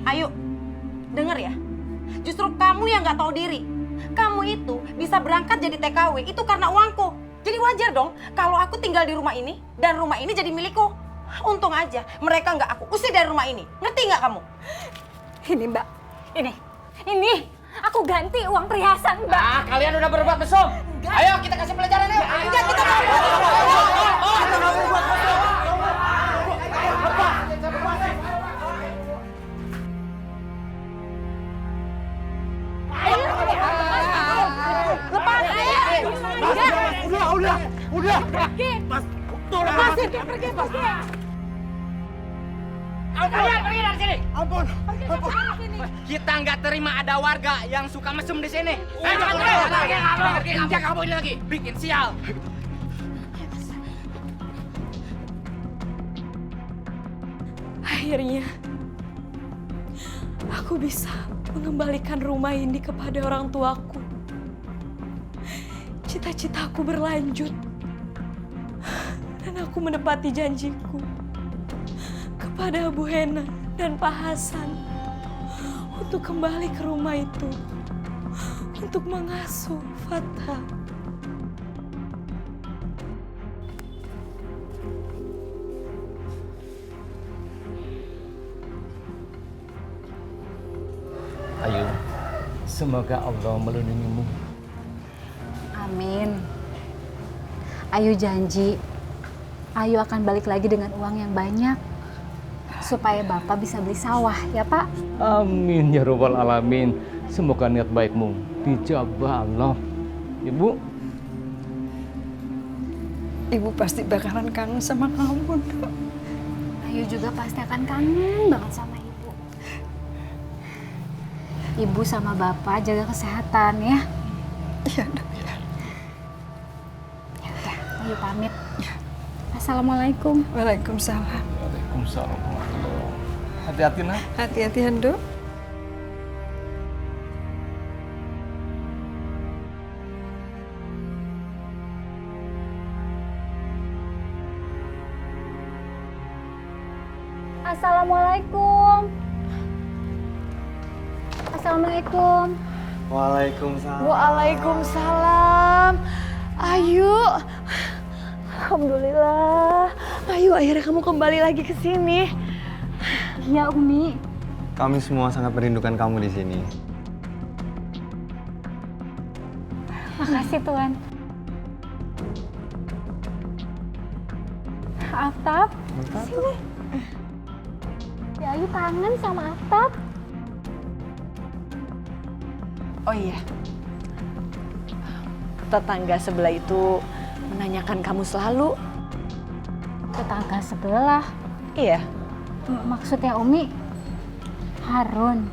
Ayo, denger ya. Justru kamu yang nggak tahu diri. Kamu itu bisa berangkat jadi TKW itu karena uangku. Jadi wajar dong kalau aku tinggal di rumah ini dan rumah ini jadi milikku. Untung aja mereka nggak aku usir dari rumah ini. Ngerti nggak kamu? Ini, Mbak. Ini. Aku ganti uang perhiasan, Mbak. Ah, kalian udah berbuat mesum. Ayo kita kasih pelajaran yuk. Enggak, kita Udah. Pergi. Mas, Lepasin, pergi. Kalian pergi dari sini. Ampun. Kita nggak terima ada warga yang suka mesum di sini. Pergi. Injak kamu ini lagi. Bikin sial. Akhirnya, aku bisa mengembalikan rumah ini kepada orang tuaku. Cita-citaku berlanjut. Dan aku menepati janjiku kepada Bu Hena dan Pak Hasan untuk kembali ke rumah itu untuk mengasuh Fatha. Ayu, semoga Allah melindungimu. Amin. Ayu janji, Ayu akan balik lagi dengan uang yang banyak supaya Bapak bisa beli sawah, ya Pak? Amin ya Rabbal Alamin. Semoga niat baikmu dijabah Allah. Ibu. Ibu pasti bakalan kangen sama kamu, Dok. Ayu juga pasti akan kangen banget sama Ibu. Ibu sama Bapak jaga kesehatan ya. Iya, Dok. Ya udah, Ayu pamit. Assalamualaikum. Waalaikumsalam. Waalaikumsalam. Hati-hati, Nak. Hati-hati, Dok. Assalamualaikum. Assalamualaikum. Waalaikumsalam. Waalaikumsalam. Ayu. Alhamdulillah. Ayu, akhirnya kamu kembali lagi ke sini. Iya, Umi. Kami semua sangat merindukan kamu di sini. Makasih, Tuan. Aftap, sini. Ya, Ayu kangen sama Aftap. Oh iya. Tetangga sebelah itu menanyakan kamu selalu. Tetangga sebelah? Iya. Maksudnya Umi, Harun.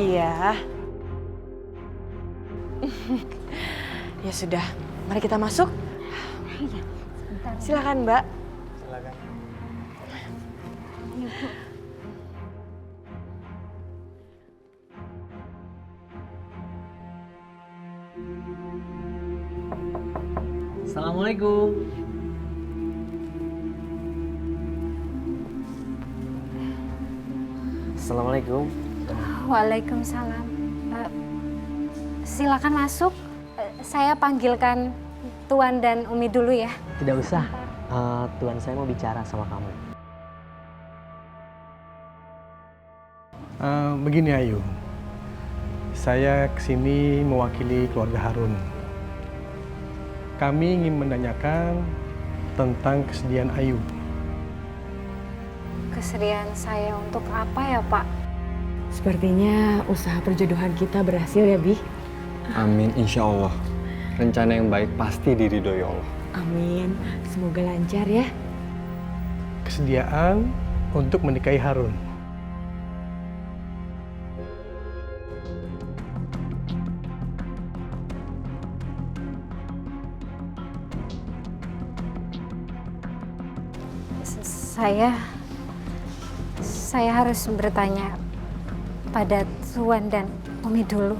Iya. Ya sudah, mari kita masuk. Iya, sebentar. Silakan, Mbak. Silakan. Ayo, Bu. Assalamualaikum. Assalamualaikum. Waalaikumsalam. Silakan masuk. Saya panggilkan Tuan dan Umi dulu ya. Tidak usah. Tuan saya mau bicara sama kamu. Begini Ayu, saya kesini mewakili keluarga Harun. Kami ingin menanyakan tentang kesedihan Ayu. Kesedihan saya untuk apa ya, Pak? Sepertinya usaha perjodohan kita berhasil ya, Bi. Amin, insya Allah. Rencana yang baik pasti diridhoi Allah. Amin, semoga lancar ya. Kesediaan untuk menikahi Harun. Saya harus bertanya pada Tuan dan Umi dulu.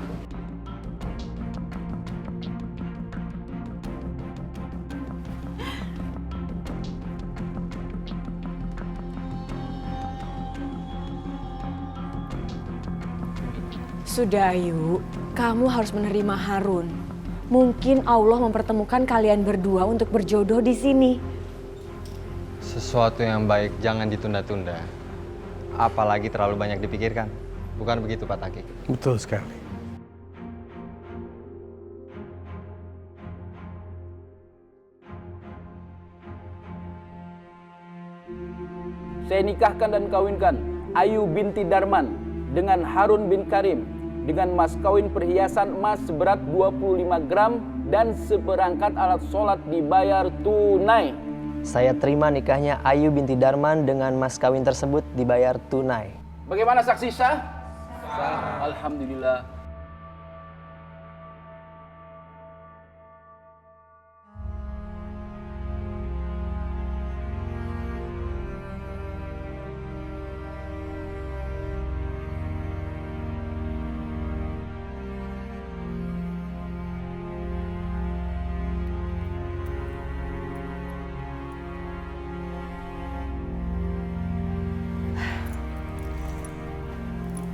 Sudah Ayu, kamu harus menerima Harun. Mungkin Allah mempertemukan kalian berdua untuk berjodoh di sini. Sesuatu yang baik jangan ditunda-tunda. Apalagi terlalu banyak dipikirkan. Bukan begitu Pak Takik? Betul sekali. Saya nikahkan dan kawinkan Ayu binti Darman dengan Harun bin Karim dengan mas kawin perhiasan emas seberat 25 gram dan seperangkat alat sholat dibayar tunai. Saya terima nikahnya Ayu binti Darman dengan mas kawin tersebut dibayar tunai. Bagaimana saksi sah? Sah. Alhamdulillah.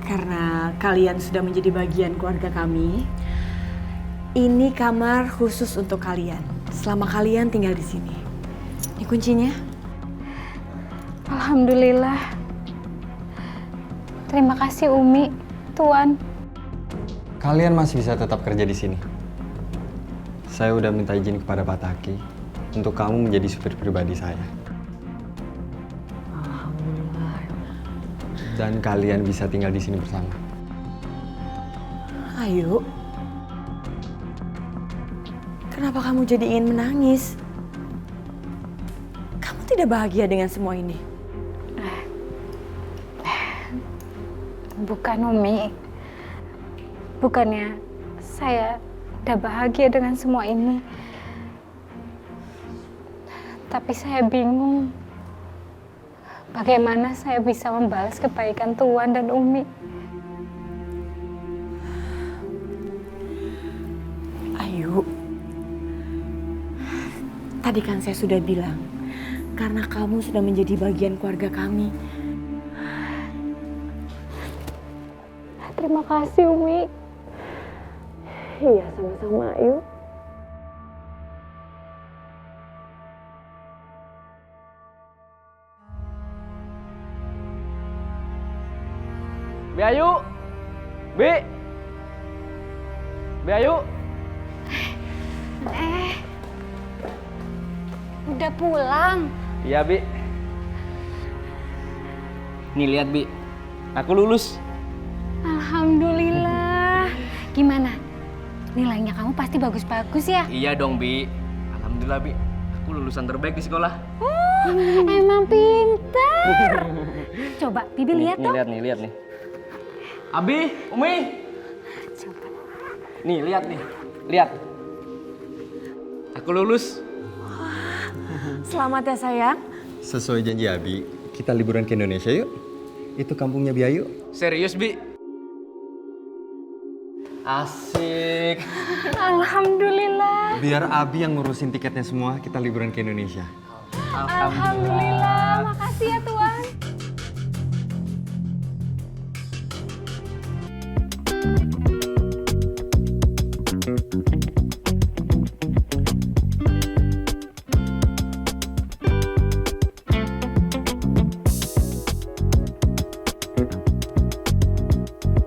Karena kalian sudah menjadi bagian keluarga kami, ini kamar khusus untuk kalian. Selama kalian tinggal di sini. Ini kuncinya. Alhamdulillah. Terima kasih Umi, Tuan. Kalian masih bisa tetap kerja di sini. Saya udah minta izin kepada Pak Taki untuk kamu menjadi supir pribadi saya. Dan kalian bisa tinggal di sini bersama. Ayu, kenapa kamu jadi ingin menangis? Kamu tidak bahagia dengan semua ini? Bukan Umi. Bukannya saya udah bahagia dengan semua ini. Tapi saya bingung. Bagaimana saya bisa membalas kebaikan Tuan dan Umi? Ayu, tadi kan saya sudah bilang, karena kamu sudah menjadi bagian keluarga kami. Terima kasih Umi. Iya, sama-sama Ayu. Bi Ayu, Bi Ayu. Udah pulang. Iya Bi. Nih lihat Bi, aku lulus. Alhamdulillah. Gimana? Nilainya kamu pasti bagus-bagus ya? Iya dong Bi, alhamdulillah Bi. Aku lulusan terbaik di sekolah. Emang pintar. Coba Bibi lihat dong. Lihat nih. Abi, Umi. Nih, lihat nih. Lihat. Aku lulus. Selamat ya sayang. Sesuai janji Abi, kita liburan ke Indonesia yuk. Itu kampungnya Biayu. Serius, Bi? Asik. Alhamdulillah. Biar Abi yang ngurusin tiketnya semua, kita liburan ke Indonesia. Alhamdulillah. Makasih